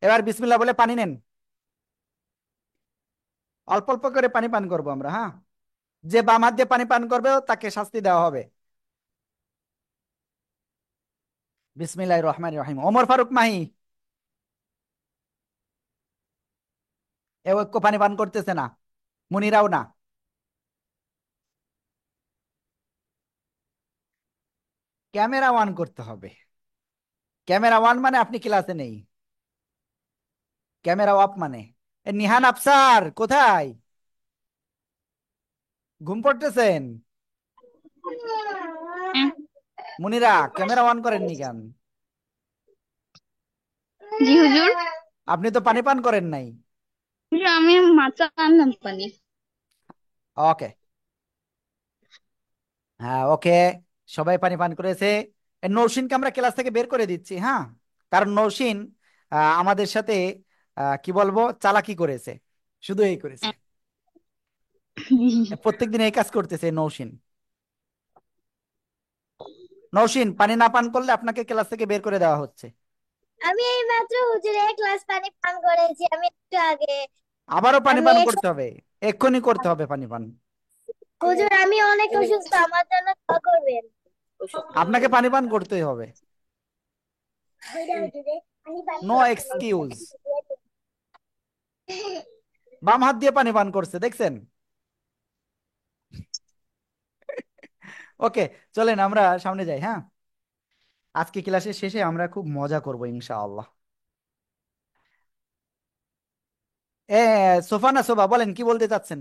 Speaker 1: এবার বিসমিল্লাহ বলে পানি নেন। অল্প অল্প করে পানি পান করবো আমরা, হ্যাঁ? যে বাম হাত দিয়ে পানি পান করবে তাকে শাস্তি দেওয়া হবে। বিসমিল্লাহির রহমানির রহিম। ওমর ফারুক মাহি এ ঐক্য পানি পান করতেছে না, মুনিরাও না। ক্যামেরা অন করতে হবে। ক্যামেরা অন মানে আপনি ক্লাসে নেই, ক্যামেরা অফ মানে নিহান আফসার কোথায়? ঘুম পড়তেছেন? মুনিরা ক্যামেরা অন করেননি কেন?
Speaker 5: জি হুজুর।
Speaker 1: আপনি তো পানি পান করেন নাই।
Speaker 5: হুজুর, আমি মাত্র আনলাম পানি।
Speaker 1: ওকে, হ্যাঁ ওকে, সবাই পানি পান করেছে। নৌসিনকে আমরা ক্লাস থেকে বের করে দিচ্ছি, হ্যাঁ, কারণ নৌসিন আমাদের সাথে কি বলবো চালাকি করেছে, শুধু এই করেছে, প্রত্যেকদিন এই কাজ করতেছে নৌসিন। নৌসিন পানি না পান করলে আপনাকে ক্লাস থেকে বের করে দেওয়া হচ্ছে।
Speaker 3: আমি এই মাত্র হুজুর এক গ্লাস পানি পান করেছি, আমি একটু আগে।
Speaker 1: আবারও পানি
Speaker 3: আমি
Speaker 1: পান
Speaker 3: এক-
Speaker 1: করতে হবে, এক্ষুনি করতে হবে পানি পান।
Speaker 3: হুজুর আমি অনেক অসুস্থ, আমার জন্য দোয়া করবেন।
Speaker 1: আপনাকে পানি পান করতেই হবে, নো এক্সকিউজ। বাম হাত দিয়ে পানি পান করছে দেখছেন? ওকে, চলেন আমরা সামনে যাই, হ্যাঁ। আজকে ক্লাসের শেষে আমরা খুব মজা করব ইনশাআল্লাহ। এ সোফানা, সোফা বলেন কি বলতে চাচ্ছেন?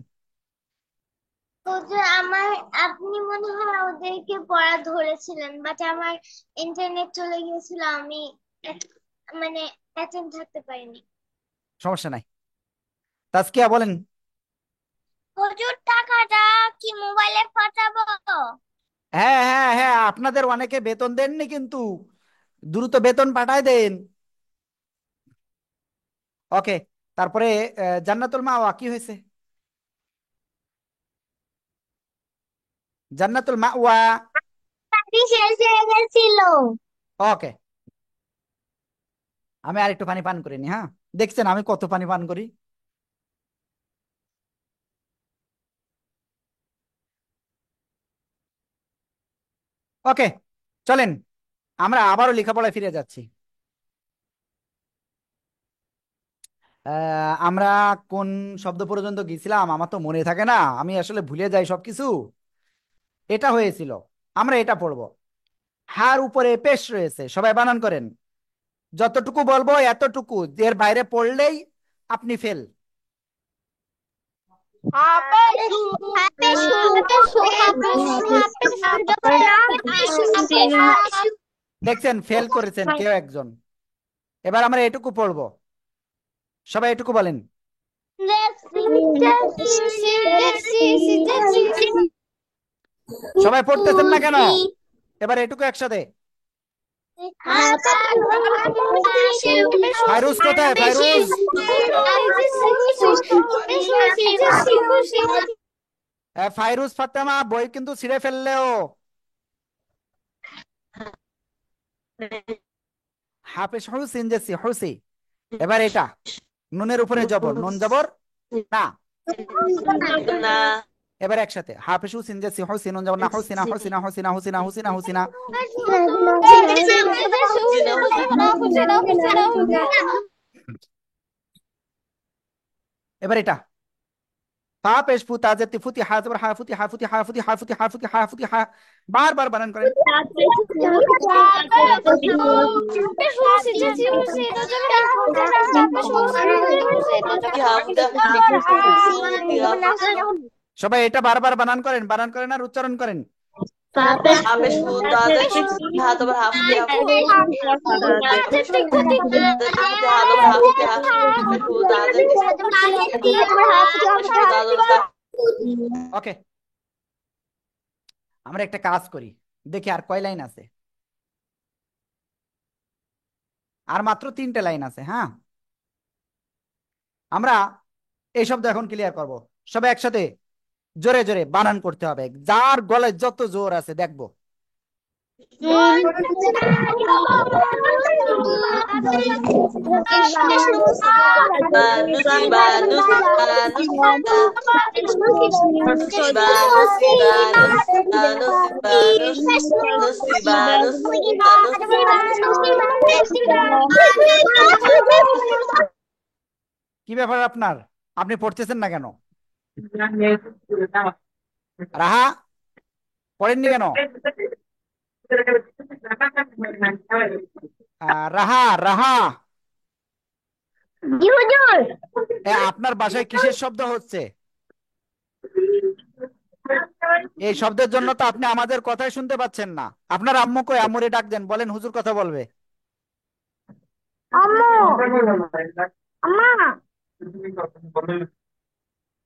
Speaker 3: হুজুর আমার, আপনি মনে হয় ওদেরকে পড়া ধরেছিলেন, বাট আমার ইন্টারনেট চলে গিয়েছিল, আমি মানে অ্যাটেন্ড থাকতে পারিনি।
Speaker 1: সমস্যা নাই, তাজকিয়া বলেন।
Speaker 3: হুজুর টাকাটা কি মোবাইলে পাঠাবো?
Speaker 1: হ্যাঁ হ্যাঁ হ্যাঁ, আপনাদের অনেকে বেতন দেননি কিন্তু, দ্রুত বেতন পাঠায় দেন। ওকে, তারপরে জান্নাতুল মাওয়া কি হয়েছে? জান্নাতুল মাওয়া।
Speaker 3: পানি শেষ হয়ে গেছিল।
Speaker 1: ওকে, আমি আর একটু পানি পান করিনি, হ্যাঁ, দেখছেন আমি কত পানি পান করি। ওকে, চলেন আমরা আবারও লেখাপড়ায় ফিরে যাচ্ছি। আমরা কোন শব্দ পর্যন্ত গেছিলাম আমার তো মনে থাকে না, আমি আসলে ভুলে যাই সবকিছু। এটা হয়েছিল, আমরা এটা পড়বো। হার উপরে পেশ রয়েছে, সবাই বানান করেন। যতটুকু বলবো এতটুকু, এর বাইরে পড়লেই আপনি ফেল। দেখছেন ফেল করেছেন কেউ একজন। এবার আমরা এটুকু পড়বো, সবাই এটুকু বলেন। সবাই পড়তেছেন না কেন? এবার এটুকু একসাথে। ফাইরুজ কোথায়? ফাইরুজ, ফাইরুজ ফাতেমা বই কিন্তু ছিঁড়ে ফেললেও। হাফেজ হুসেন জেসি হুসি। এবার এটা নুনের উপরে জবর, নুন জবর না।
Speaker 4: না।
Speaker 1: এবার একসাথে হাফেজ হুসেন জেসি হুসি, নুন জবর না, হুসিনা হুসিনা হুসিনা হুসিনা হুসিনা হুসিনা। এবার এটা ফা পেশ ফুতা জেতি ফুতি হা জবর হা ফুতি হা ফুতি হা ফুতি হা ফুতি হা ফুতি হা ফুতি হা। বারবার বানান করেন। সবাই এটা বারবার বানান করেন, বানান করেন আর উচ্চারণ করেন।
Speaker 4: হাফেজ ফুতাদের হাত আবার হাফতে হাফতে হাত আবার হাফতে হাফতে ফুতাদের
Speaker 1: ওকে, আমরা একটা কাজ করি, দেখি আর কয় লাইন আছে। আর মাত্র 3টে লাইন আছে, হ্যাঁ। আমরা এই শব্দ এখন ক্লিয়ার করব, সবাই একসাথে জোরে জোরে বানান করতে হবে, যার গলায় যত জোর আছে দেখবো।
Speaker 4: Nusiba, Nusiba, Nusiba, Nusiba, Nusiba, Nusiba, Nusiba, Nusiba, Nusiba,
Speaker 1: কি ব্যাপার আপনার? আপনি পড়তেছেন না কেন? রাহা, পড়েননি কেন? রাহা, রাহা,
Speaker 3: জি হুজুর।
Speaker 1: আপনার বাসায় কিসের শব্দ হচ্ছে? এই শব্দের জন্য তো আপনি আমাদের কথাই শুনতে পাচ্ছেন না। আপনার আম্মু কই? আম্মুরে ডাক দেন, বলেন হুজুর কথা বলবে।
Speaker 3: আম্মু, আম্মা,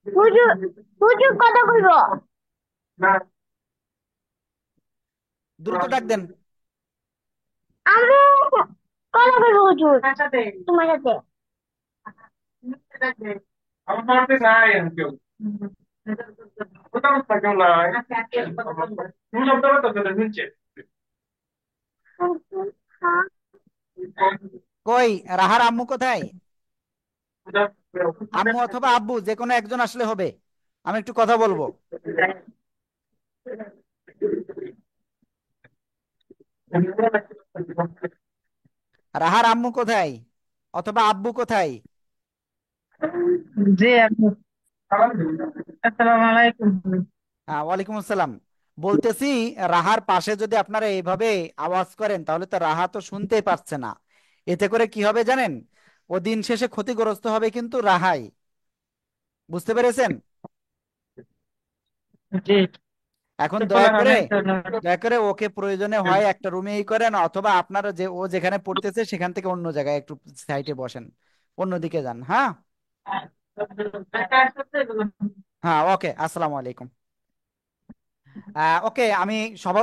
Speaker 3: হুজুর, হুজুর কথা কইবো।
Speaker 1: দ্রুত ডাক দেন।
Speaker 3: আম্মু, কথা কইবো হুজুর তোমার সাথে।
Speaker 1: কই রাহার আম্মু কোথায়? আম্মু অথবা আব্বু, যে কোনো একজন আসলে হবে। আমি একটু কথা বলবো। রাহার আম্মু কোথায় অথবা আব্বু কোথায়?
Speaker 6: জি আপু, আসসালামু আলাইকুম।
Speaker 1: ওয়ালাইকুম আসসালাম। বলতেছি, রাহার পাশে যদি আপনারা এইভাবে আওয়াজ করেন তাহলে তো রাহা তো শুনতেই পারছে না। এতে করে কি হবে জানেন? ও দিন শেষে ক্ষতিগ্রস্ত হবে কিন্তু রাহাই। বুঝতে পেরেছেন?
Speaker 6: জি,
Speaker 1: এখন
Speaker 6: তো
Speaker 1: দয়া
Speaker 6: বলেন, আমি
Speaker 1: করে,
Speaker 6: একটু
Speaker 1: দয়া করে ওকে প্রয়োজনে হয় একটা রুমেই করেন, অথবা আপনারা যে ও যেখানে পড়তেছে সেখান থেকে অন্য জায়গায় একটু সাইডে বসেন, অন্যদিকে যান। হ্যাঁ, হ্যাঁ, ওকে, আসসালামু আলাইকুম। ওকে, আমি সব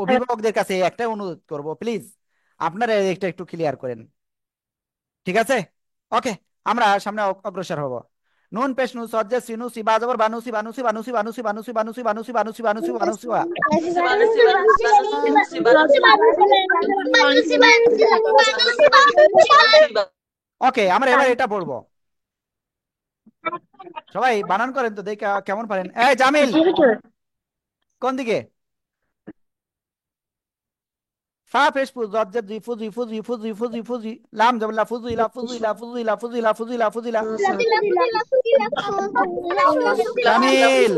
Speaker 1: অভিভাবকদের কাছে একটা অনুরোধ করব, প্লিজ আপনারা এটা একটু ক্লিয়ার করেন। ঠিক আছে? ওকে, আমরা সামনে অগ্রসর হব। নুন পেশ নু সজ্জা সিনু সিবা জবর বানুসি বানুসি বানুসি বানুসি বানুসি বানুসি বানুসি বানুসি বানুসি বানুসি বা। ওকে, আমরা এবার এটা পড়বো। সবাই বানান করেন তো দেখি কেমন পারেন। এই জামিল, কোন দিকে? ফা পেশ ফু জব জব জি ফুজি ফুজি ফুজি ফুজি ফুজি লাম জব লা ফুজি লা ফুজি লা ফুজি লা ফুজি লা ফুজি লা ফুজি লা। জামিল,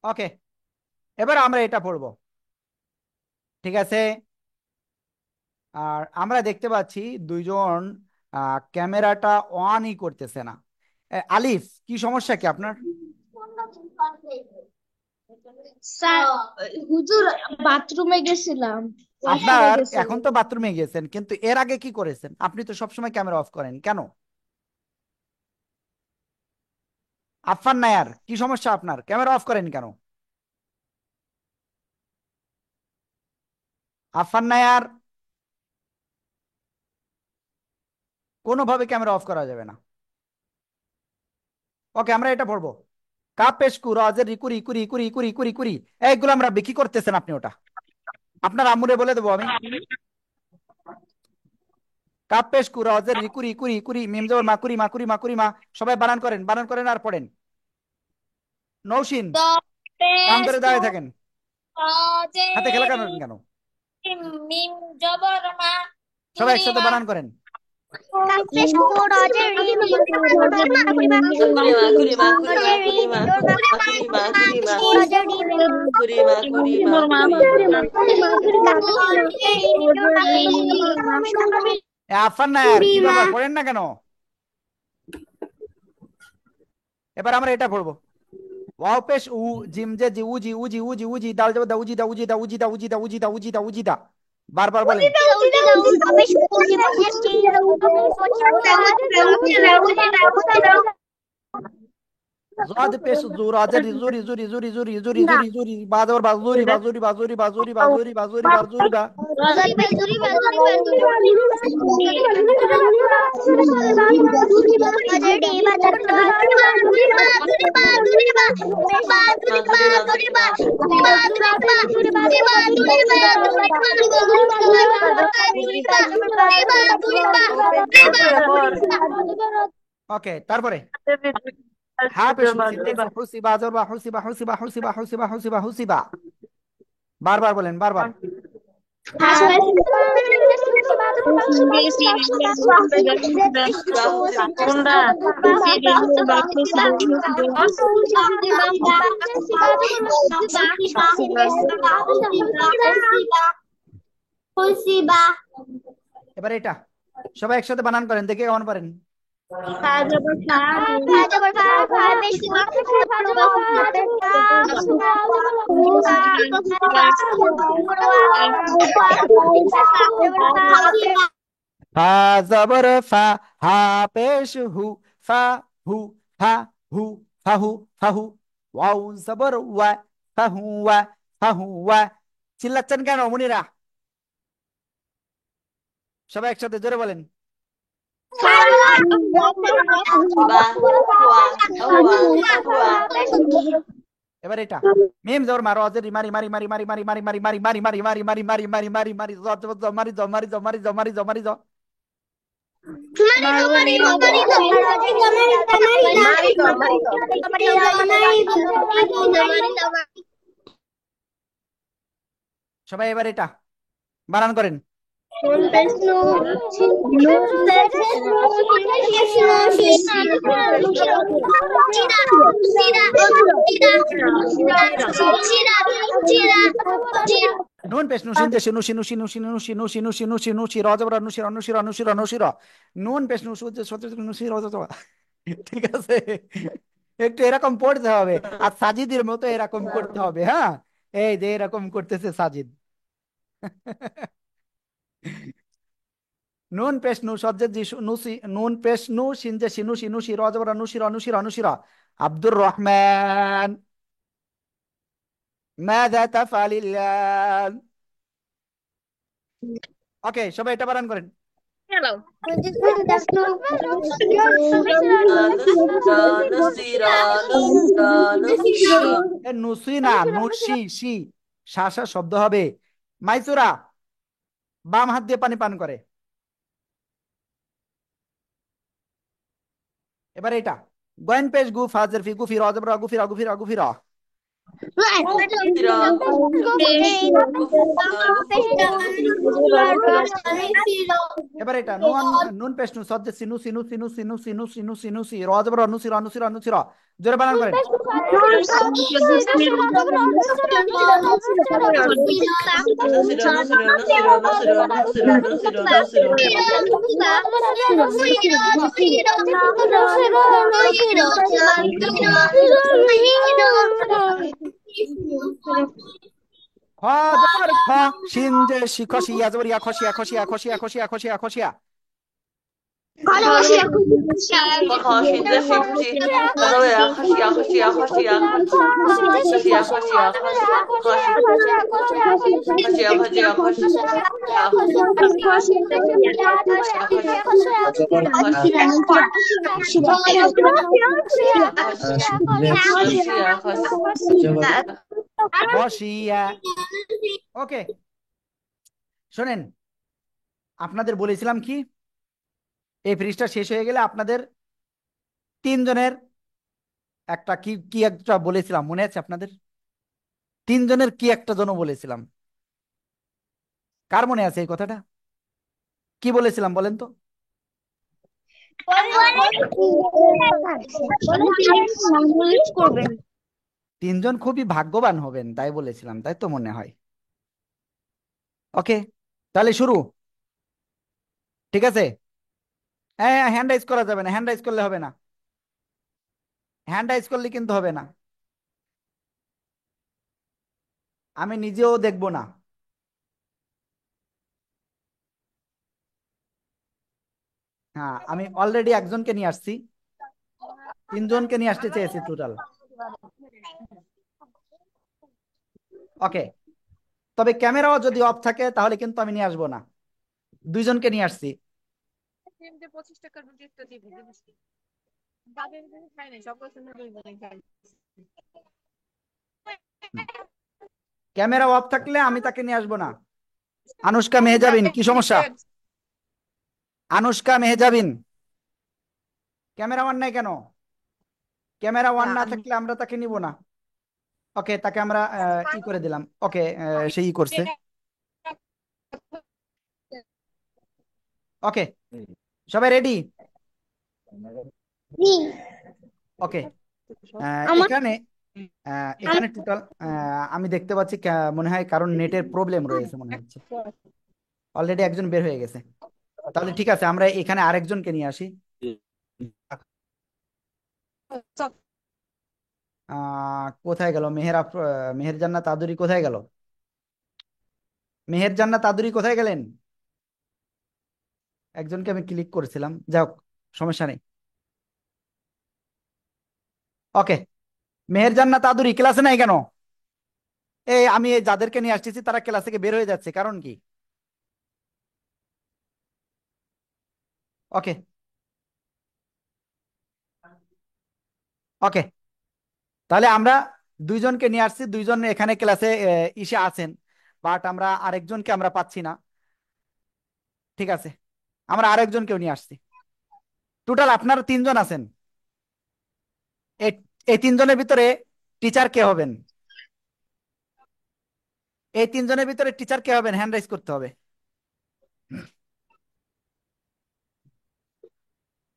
Speaker 1: ওকে, এবার আমরা এটা পড়বো। ঠিক আছে? আর আমরা দেখতে পাচ্ছি দুইজন ক্যামেরাটা অনই করতেছে না। আলিফ, কি সমস্যা কি আপনার?
Speaker 5: স্যার, হুজুর বাথরুমে গেছিলাম, পয়সা হয়ে
Speaker 1: আপনার
Speaker 5: গেছিল।
Speaker 1: এখন তো বাথরুমে গিয়েছেন, কিন্তু এর আগে কি করেছেন? আপনি তো সবসময় ক্যামেরা অফ করেন কেন? আফফান নায়ার, কি সমস্যা আপনার? ক্যামেরা অফ করেন কেন? আফফান নায়ার, কোনোভাবে ক্যামেরা অফ করা যাবে না। ওকে, আমরা এটা পড়বো। কাপেশ কুরাজের রিকুরি কুরি কুরি কুরি কুরি কুরি। এইগুলো আমরা বিক্রি করতেছেন আপনি ওটা। আপনার আম্মুরে বলে দেবো আমি। কাপেশ কুরাজের রিকুরি কুরি কুরি মিম জবর মাকুরি মাকুরি মাকুরি মা। সবাই বানান করেন, বানান করেন আর পড়েন। নৌসিন, কাম ধরে দাঁড়িয়ে থাকেন, হাতে খেলা কেন কেন?
Speaker 3: মিম জবর মা,
Speaker 1: সবাই
Speaker 3: কুরি
Speaker 1: একসাথে
Speaker 3: মা,
Speaker 1: বানান করেন।
Speaker 3: কাপেশ কুরাজের রি মিম জবর মা, কুরি মা, কুরাজের রি মিম জবর মা, কুরাজের রি মিম
Speaker 1: আফান নায়ার, কি ব্যাপার, পড়েন না কেন? এবার আমরা এটা পড়বো। ওয়াও পেশ উ, জিম জে জি উজি উজি উজি উজি, দাল জবর দা উজি দা উজি দা উজি দা উজি দা উজি দা উজি দা উজি দা। বারবার বলেন। জদ পেশ জু রাজের জুরি জুরি জুরি জুরি জুরি জুরি জুরি বাজর বাজুরি বাজুরি বাজুরি বাজুরি বাজুরি বাজুরি বাজুরি বা
Speaker 4: মাধুরী মাধুরী
Speaker 1: ওকে তারপরে হ্যাঁ পেশ সিনটেক্স হুসিবা জরবা হুসিবা হুসিবা হুসিবা হুসিবা হুসিবা হুসিবা বারবার বলেন বারবার এবার এটা সবাই একসাথে বানান করেন দেখে কেমন পারেন ফা জবর ফা হা পেশ হু ফা হু ফা হু ফাহু ফাহু ওয়াও জবর ওয়া ফাহু ওয়া ফাহু ওয়া চিল্লাচ্ছেন কেন মুনিরা সবাই একসাথে জোরে বলেন এবার এটা মিম জবর মারো অজরি মারি মারি মারি মারি মারি মারি মারি মারি মারি মারি মারি মারি মারি মারি মারি মারি জ জ জ মারি জ মারি জ মারি জ মারি জ মারি জ সবাই এবার এটা বানান করেন নুন পেশ নুশিন যে শিনু শিনু শিনু শিনু শিনু শিনু শিনু শিনু শির অজবর নুশির অনুশির অনুশির অনুশির নুন পেশ নুসু যে সত্য নুশির অজবর ঠিক আছে একটু এরকম পড়তে হবে আর সাজিদের মতো এরকম করতে হবে হ্যাঁ এই যে এরকম করতেছে সাজিদ নুন পেশ নু সজ্জে জি নুসি নুন পেশ নু শিন যে শিনু শিনু শির অজবর অনুশির অনুশির অনুশির আব্দুর রহমান ماذا تفعل الآن ওকে সবাই এটা বানান করেন নুসি না নুসি সি শাসা শব্দ হবে মাইসুরা বাম হাত দিয়ে পানি পান করে এবার এটা গোয়েন পেশ গু ফাজর ফি গুফি রাজবরা গুফিরা গুফিরা গুফিরা এবার এটা নুন নুন পেশ নু সদ্য সিনু সিনু সিনু সিনু সিনু সিনু সিনু সি রাজবরা অনুসিরা অনুসিরা অনুসিরা জোরে বানান করেন খজবর খ শিন যে শিখসি ইয়াজবর ইয়া খসিয়া খসিয়া খসিয়া খসিয়া খসিয়া খসিয়া খসিয়া ওকে শোনেন আপনাদের বলেছিলাম কি এই ফ্রিজটা শেষ হয়ে গেলে আপনাদের তিনজনের একটা কি কি একটা বলেছিলাম মনে আছে আপনাদের তিনজনের কি একটা জন বলেছিলাম কার মনে আছে এই কথাটা কি বলেছিলাম বলেন তো তিনজন খুবই ভাগ্যবান হবেন তাই বলেছিলাম তাই তো মনে হয় ওকে তাহলে শুরু ঠিক আছে হ্যাঁ হ্যান্ড রাইজ করা যাবে না হ্যান্ড রাইজ করলে হবে না হ্যান্ড রাইজ করলে কিন্তু হবে না আমি নিজেও দেখবো না হ্যাঁ আমি অলরেডি একজনকে নিয়ে আসছি তিনজনকে নিয়ে আসতে চেয়েছি টোটাল। ওকে, তবে ক্যামেরাও যদি অফ থাকে তাহলে কিন্তু আমি নিয়ে আসবো না। দুইজনকে নিয়ে আসছি। ক্যামেরা অফ থাকলে আমি তাকে নিয়ে আসবো না। আনুষ্কা মেহজাবিন, কি সমস্যা? আনুষ্কা মেহজাবিন, ক্যামেরা অন নাই কেন? ক্যামেরা অন না থাকলে আমরা তাকে নিব না। ওকে, তাকে আমরা ই করে দিলাম। ওকে, সে ই করছে। ওকে, সবাই রেডি?
Speaker 3: জি।
Speaker 1: ওকে,
Speaker 5: আমার
Speaker 1: এখানে এখানে টোটাল আমি দেখতে পাচ্ছি মনে হয় কারণ নেটের প্রবলেম রয়েছে মনে হচ্ছে। অলরেডি একজন বের হয়ে গেছে। তাহলে ঠিক আছে, আমরা এখানে আরেকজনকে নিয়ে আসি। কোথায় গেল মেহের জান্নাত আদুরি কোথায় গেল? মেহের জান্নাত আদুরি কোথায় গেলেন? একজনকে আমি ক্লিক করেছিলাম, যাই হোক, সমস্যা নেই। ওকে, মেহের জান্নাত আদুরি ক্লাসে নাই কেন? এই আমি এই যাদেরকে নিয়ে আসতেছি তারা ক্লাস থেকে বের হয়ে যাচ্ছে, কারণ কি? ওকে, ওকে, তাহলে আমরা দুইজনকে নিয়ে আসছি, দুইজন এখানে ক্লাসে ইসে আছেন, বাট আমরা আরেকজনকে আমরা পাচ্ছি না। ঠিক আছে, আমরা আরেকজনকেও নিয়ে আসছি। টোটাল আপনারা তিনজন আছেন। এই এই তিনজনের ভিতরে টিচার কে হবেন? এই তিনজনের ভিতরে টিচার কে হবেন? হ্যান্ড রাইজ করতে হবে।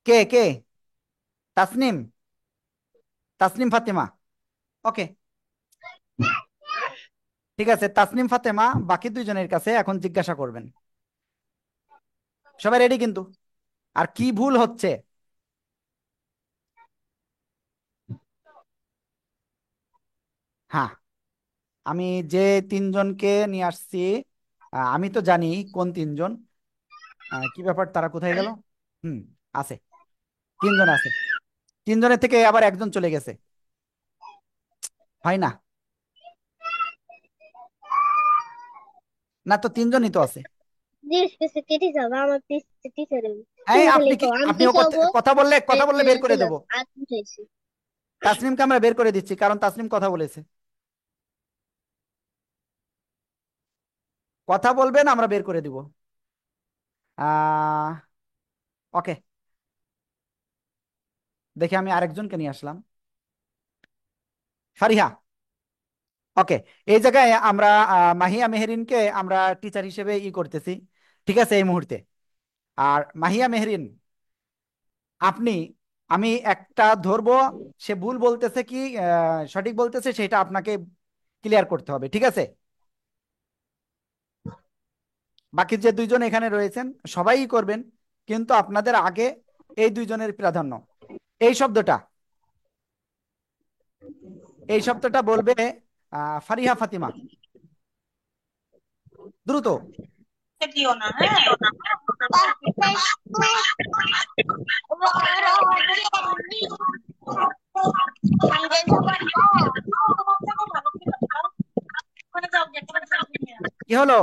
Speaker 1: কে কে? তাসনিম, তাসনিম ফাতেমা। ওকে, ঠিক আছে, তাসনিম ফাতেমা বাকি দুইজনের কাছে এখন জিজ্ঞাসা করবেন। সবাই রেডি কিন্তু? আর কি ভুল হচ্ছে? হ্যাঁ, আমি যে তিনজনকে নিয়ে আসছি আমি তো জানি কোন তিনজন। কি ব্যাপার, তারা কোথায় গেল? হুম, আছে, তিনজন আছে। তিনজনের থেকে আবার একজন চলে গেছে, হয় না? না তো, তিনজনই তো আছে।
Speaker 3: জিজ্ঞেস করছে কেটে যাবে আমার টিচার।
Speaker 1: এই
Speaker 3: তুমি খালি
Speaker 1: আপনি কি,
Speaker 3: কও আমি
Speaker 1: আপনিও
Speaker 3: পিছাবো।
Speaker 1: কথা বললে বের করে দেবো।
Speaker 3: আর বুঝাইছি।
Speaker 1: তাসনিমকে আমরা বের করে দিচ্ছি কারণ তাসনিম কথা বলেছে। কথা বলবেন, আমরা বের করে দিব। আহ ওকে, দেখি আমি আরেকজনকে নিয়ে আসলাম, ফারিহা। ওকে, এই জায়গায় আমরা মাহিয়া মেহরিনকে আমরা টিচার হিসেবে ই করতেছি, ঠিক আছে এই মুহূর্তে। আর মাহিয়া মেহরিন, আপনি, আমি একটা ধরবো, সে ভুল বলতেছে কি সঠিক বলতেছে সেটা আপনাকে ক্লিয়ার করতে হবে, ঠিক আছে? বাকি যে দুইজন এখানে রয়েছেন সবাই করবেন, কিন্তু আপনাদের আগে এই দুইজনের প্রাধান্য। এই শব্দটা, এই শব্দটা বলবে ফারিহা ফাতিমা, দ্রুত।
Speaker 2: দিও না, হ্যাঁ।
Speaker 1: কি হলো?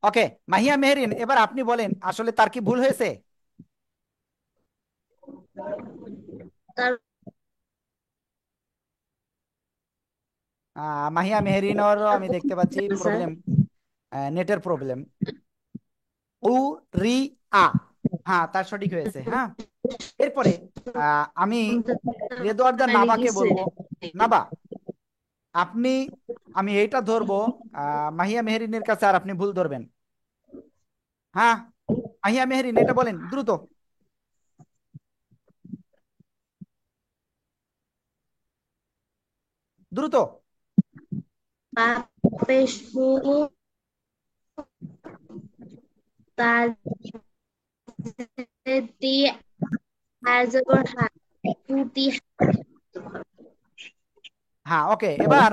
Speaker 1: ওকে, মাহিয়া মেহরিন, এবার আপনি বলেন আসলে তার কি ভুল হয়েছে?
Speaker 5: তার
Speaker 1: মাহিয়া মেহরিনরও আমি দেখতে পাচ্ছি
Speaker 5: স্যার
Speaker 1: প্রবলেম, নেটের প্রবলেম। উ রি আ, হ্যাঁ তার সঠিক হয়েছে। হ্যাঁ, এরপরে আমি রেদওয়ার্দা নাবাকে
Speaker 5: গেছে
Speaker 1: বলবো। নাবা, আপনি, আমি এইটা ধরবো মাহিয়া মেহরিনের কাছে, আর আপনি ভুল ধরবেন। হ্যাঁ, মাহিয়া মেহরিন এটা বলেন দ্রুত, দ্রুত।
Speaker 5: পাপেশু তার দিয়ে আজগর পুতি
Speaker 1: হ্যাঁ, ওকে, এবার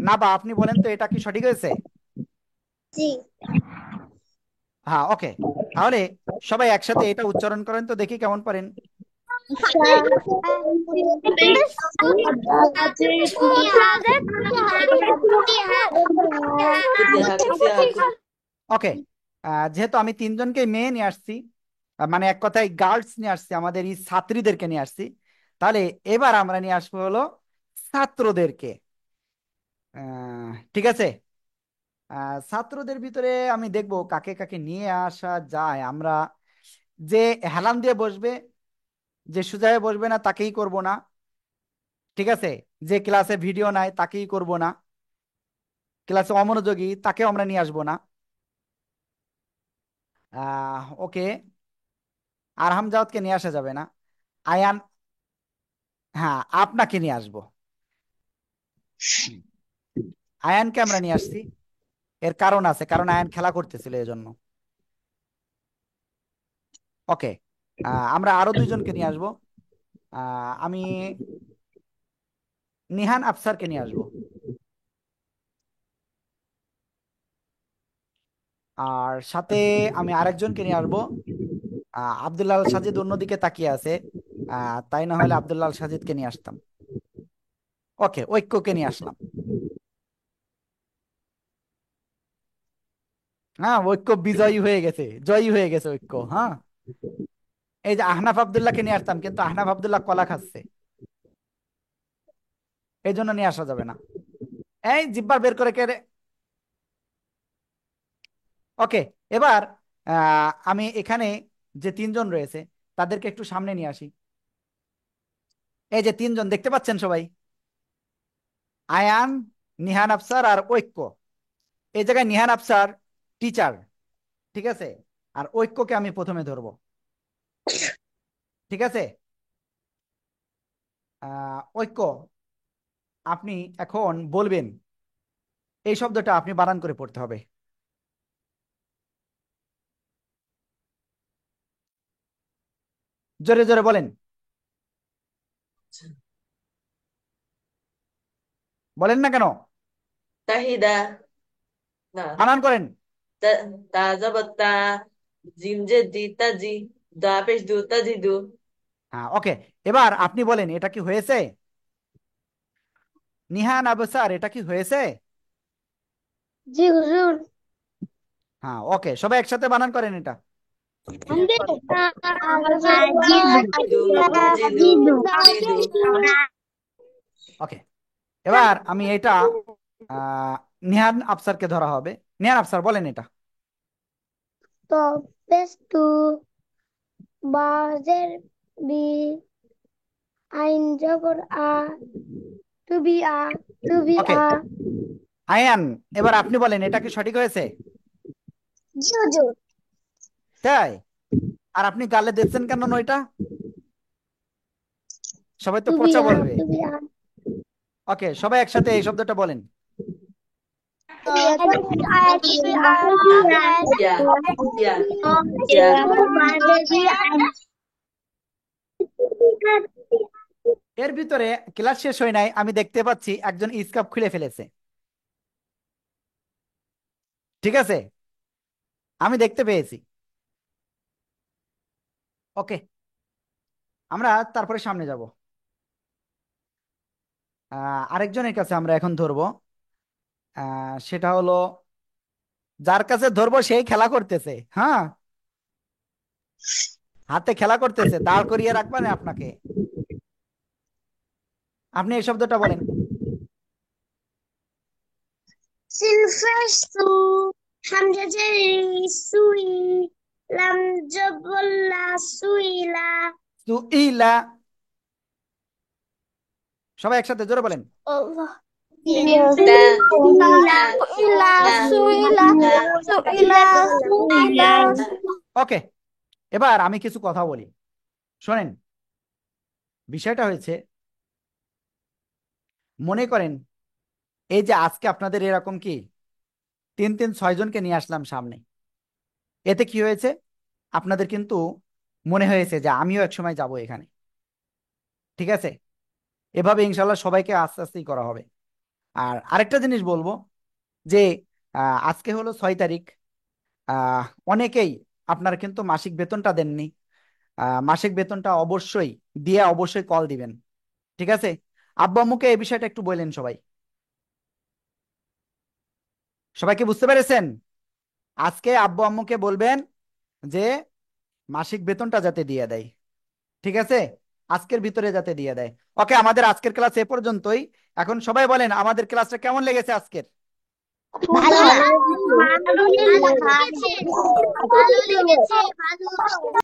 Speaker 1: নাবা আপনি বলেন তো এটা কি সঠিক হয়েছে?
Speaker 3: জি
Speaker 1: হ্যাঁ, ওকে। তাহলে সবাই একসাথে এটা উচ্চারণ করেন তো দেখি কেমন পারেন। ওকে, যেহেতু আমি তিনজনকে মেয়ে নিয়ে আসছি, মানে এক কথায় গার্লস নিয়ে আসছি, আমাদের এই ছাত্রীদেরকে নিয়ে আসছি, তাহলে এবার আমরা নিয়ে আসবো হলো ছাত্রদেরকে। ঠিক আছে। ছাত্রদের ভিতরে আমি দেখবো কাকে কাকে নিয়ে আসা যায়। আমরা যে হেলান দিয়ে বসবে, যে সোজা হয়ে বসবে না তাকেই করব না। ঠিক আছে। যে ক্লাসে ভিডিও নাই তাকেই করব না। ক্লাসে অমনোযোগী তাকেও আমরা নিয়ে আসবো না। ওকে। আর হামজাওয়াতকে নিয়ে আসা যাবে না। আয়ান, হ্যাঁ আপনাকে নিয়ে আসবো। হুম, আয়ানকে আমরা নিয়ে আসছি। এর কারণ আছে, কারণ আয়ান খেলা করতেছিল এজন্য। ওকে। আমরা আরো দুইজনকে নিয়ে আসবো। আমি নিহান আফসারকে নিয়ে আসবো। আর সাথে আমি আরেকজনকে নিয়ে আসবো। আব্দুল্লাহ আল সাজিদ অন্যদিকে তাকিয়ে আছে। তাই না হলে আব্দুল্লাহ আল সাজিদকে নিয়ে আসতাম। ওকে, ঐক্যকে নিয়ে আসলাম। হ্যাঁ, ঐক্য বিজয়ী হয়ে গেছে, জয়ী হয়ে গেছে ঐক্য। হ্যাঁ, এই যে আহনাফ আব্দুল্লাহকে নিয়ে আসতাম, কিন্তু আহনাফ আব্দুল্লাহ কলা খাচ্ছে, এই জন্য নিয়ে আসা যাবে না। এই জিব্বার বের করে কে রে? ওকে। এবার আমি এখানে যে তিনজন রয়েছে তাদেরকে একটু সামনে নিয়ে আসি। এই যে তিনজন দেখতে পাচ্ছেন সবাই, আয়ান, নিহান আফসার আর ঐক্য। এই জায়গায় নিহান আফসার টিচার, ঠিক আছে। আর ঐক্যকে আমি প্রথমে ধরবো। ঠিক আছে। ঐক্য, আপনি এখন বলবেন, এই শব্দটা আপনি বানান করে পড়তে হবে। জোরে জোরে বলেন, বলেন না কেন?
Speaker 4: তাহিদা, না,
Speaker 1: বানান করেন।
Speaker 4: তাজাবাতা, জিমজে দিতাজি, দা পেশ দু তাজিদু।
Speaker 1: হ্যাঁ, ওকে। এবার আপনি বলেন, এটা কি হয়েছে? নিহান আবসার, এটা কি হয়েছে?
Speaker 3: জি হুজুর।
Speaker 1: হ্যাঁ, ওকে, সবাই একসাথে বানান করেন এটা।
Speaker 4: জিদু, জিদু, জিদু।
Speaker 1: ওকে। এবার আমি এটা আহ নিহান আফসারকে ধরা হবে। নিহান আফসার বলেন এটা।
Speaker 3: তো পেস্তু বাজের বি আইন জবর আ টুবি আ টুবি
Speaker 1: ওকে,
Speaker 3: আ।
Speaker 1: আয়ান, এবার আপনি বলেন, এটা কি সঠিক হয়েছে?
Speaker 3: জি হুজুর।
Speaker 1: তাই? আর আপনি গালে দিচ্ছেন কেন নয়টা? সবাই তো
Speaker 3: টুবি
Speaker 1: পচা
Speaker 3: আ
Speaker 1: বলবে।
Speaker 3: টুবি আ।
Speaker 1: ওকে, সবাই একসাথে এই শব্দটা বলেন।
Speaker 4: ইয়া, ইয়া, ইয়া।
Speaker 1: এর ভিতরে ক্লাস শেষ হয় নাই, আমি দেখতে পাচ্ছি একজন স্কার্ফ খুলে ফেলেছে। ঠিক আছে, আমি দেখতে পেয়েছি। ওকে, আমরা তারপরে সামনে যাব। আরেকজনের কাছে আমরা এখন ধরবো। সেটা হলো, যার কাছে ধরবো সেই খেলা করতেছে। হ্যাঁ, হাতে খেলা করতেছে, দাঁড় করিয়ে রাখবেন আপনাকে। আপনি এই শব্দটা বলেন।
Speaker 3: সিলফাসু হামজাজের সুই লাম জবল্লা সুইলা।
Speaker 1: সুইলা, সবাই একসাথে জোরে বলেন।
Speaker 3: আল্লাহ।
Speaker 4: সিলা, সিলা,
Speaker 3: সুইলা সুইলা সুইলা সুইলা।
Speaker 1: ওকে, এবার আমি কিছু কথা বলি, শোনেন। বিষয়টা হয়েছে, মনে করেন এই যে আজকে আপনাদের এরকম কি তিন তিন ছয় জনকে নিয়ে আসলাম সামনে, এতে কি হয়েছে? আপনাদের কিন্তু মনে হয়েছে যে আমিও একসময় যাব এখানে। ঠিক আছে, এভাবে ইনশাল্লাহ সবাইকে আস্তে আস্তেই করা হবে। আর আরেকটা জিনিস বলবো, যে আজকে হলো 6 তারিখ। আহ, অনেকেই আপনারা কিন্তু মাসিক বেতনটা দেননি। মাসিক বেতনটা অবশ্যই দিয়ে অবশ্যই কল দিবেন, ঠিক আছে? আব্বু আম্মুকে এই বিষয়টা একটু বললেন সবাই। সবাইকে বুঝতে পেরেছেন? আজকে আব্বু আম্মুকে বলবেন যে মাসিক বেতনটা যাতে দিয়ে দেয়, ঠিক আছে? আজকের ভিতরে যাতে দিয়ে দেয়। ওকে, আমাদের আজকের ক্লাস এ পর্যন্তই। এখন সবাই বলেন আমাদের ক্লাসটা কেমন লেগেছে আজকের?
Speaker 3: ভালো লেগেছে, ভালো লেগেছে, ভালো লেগেছে, ভালো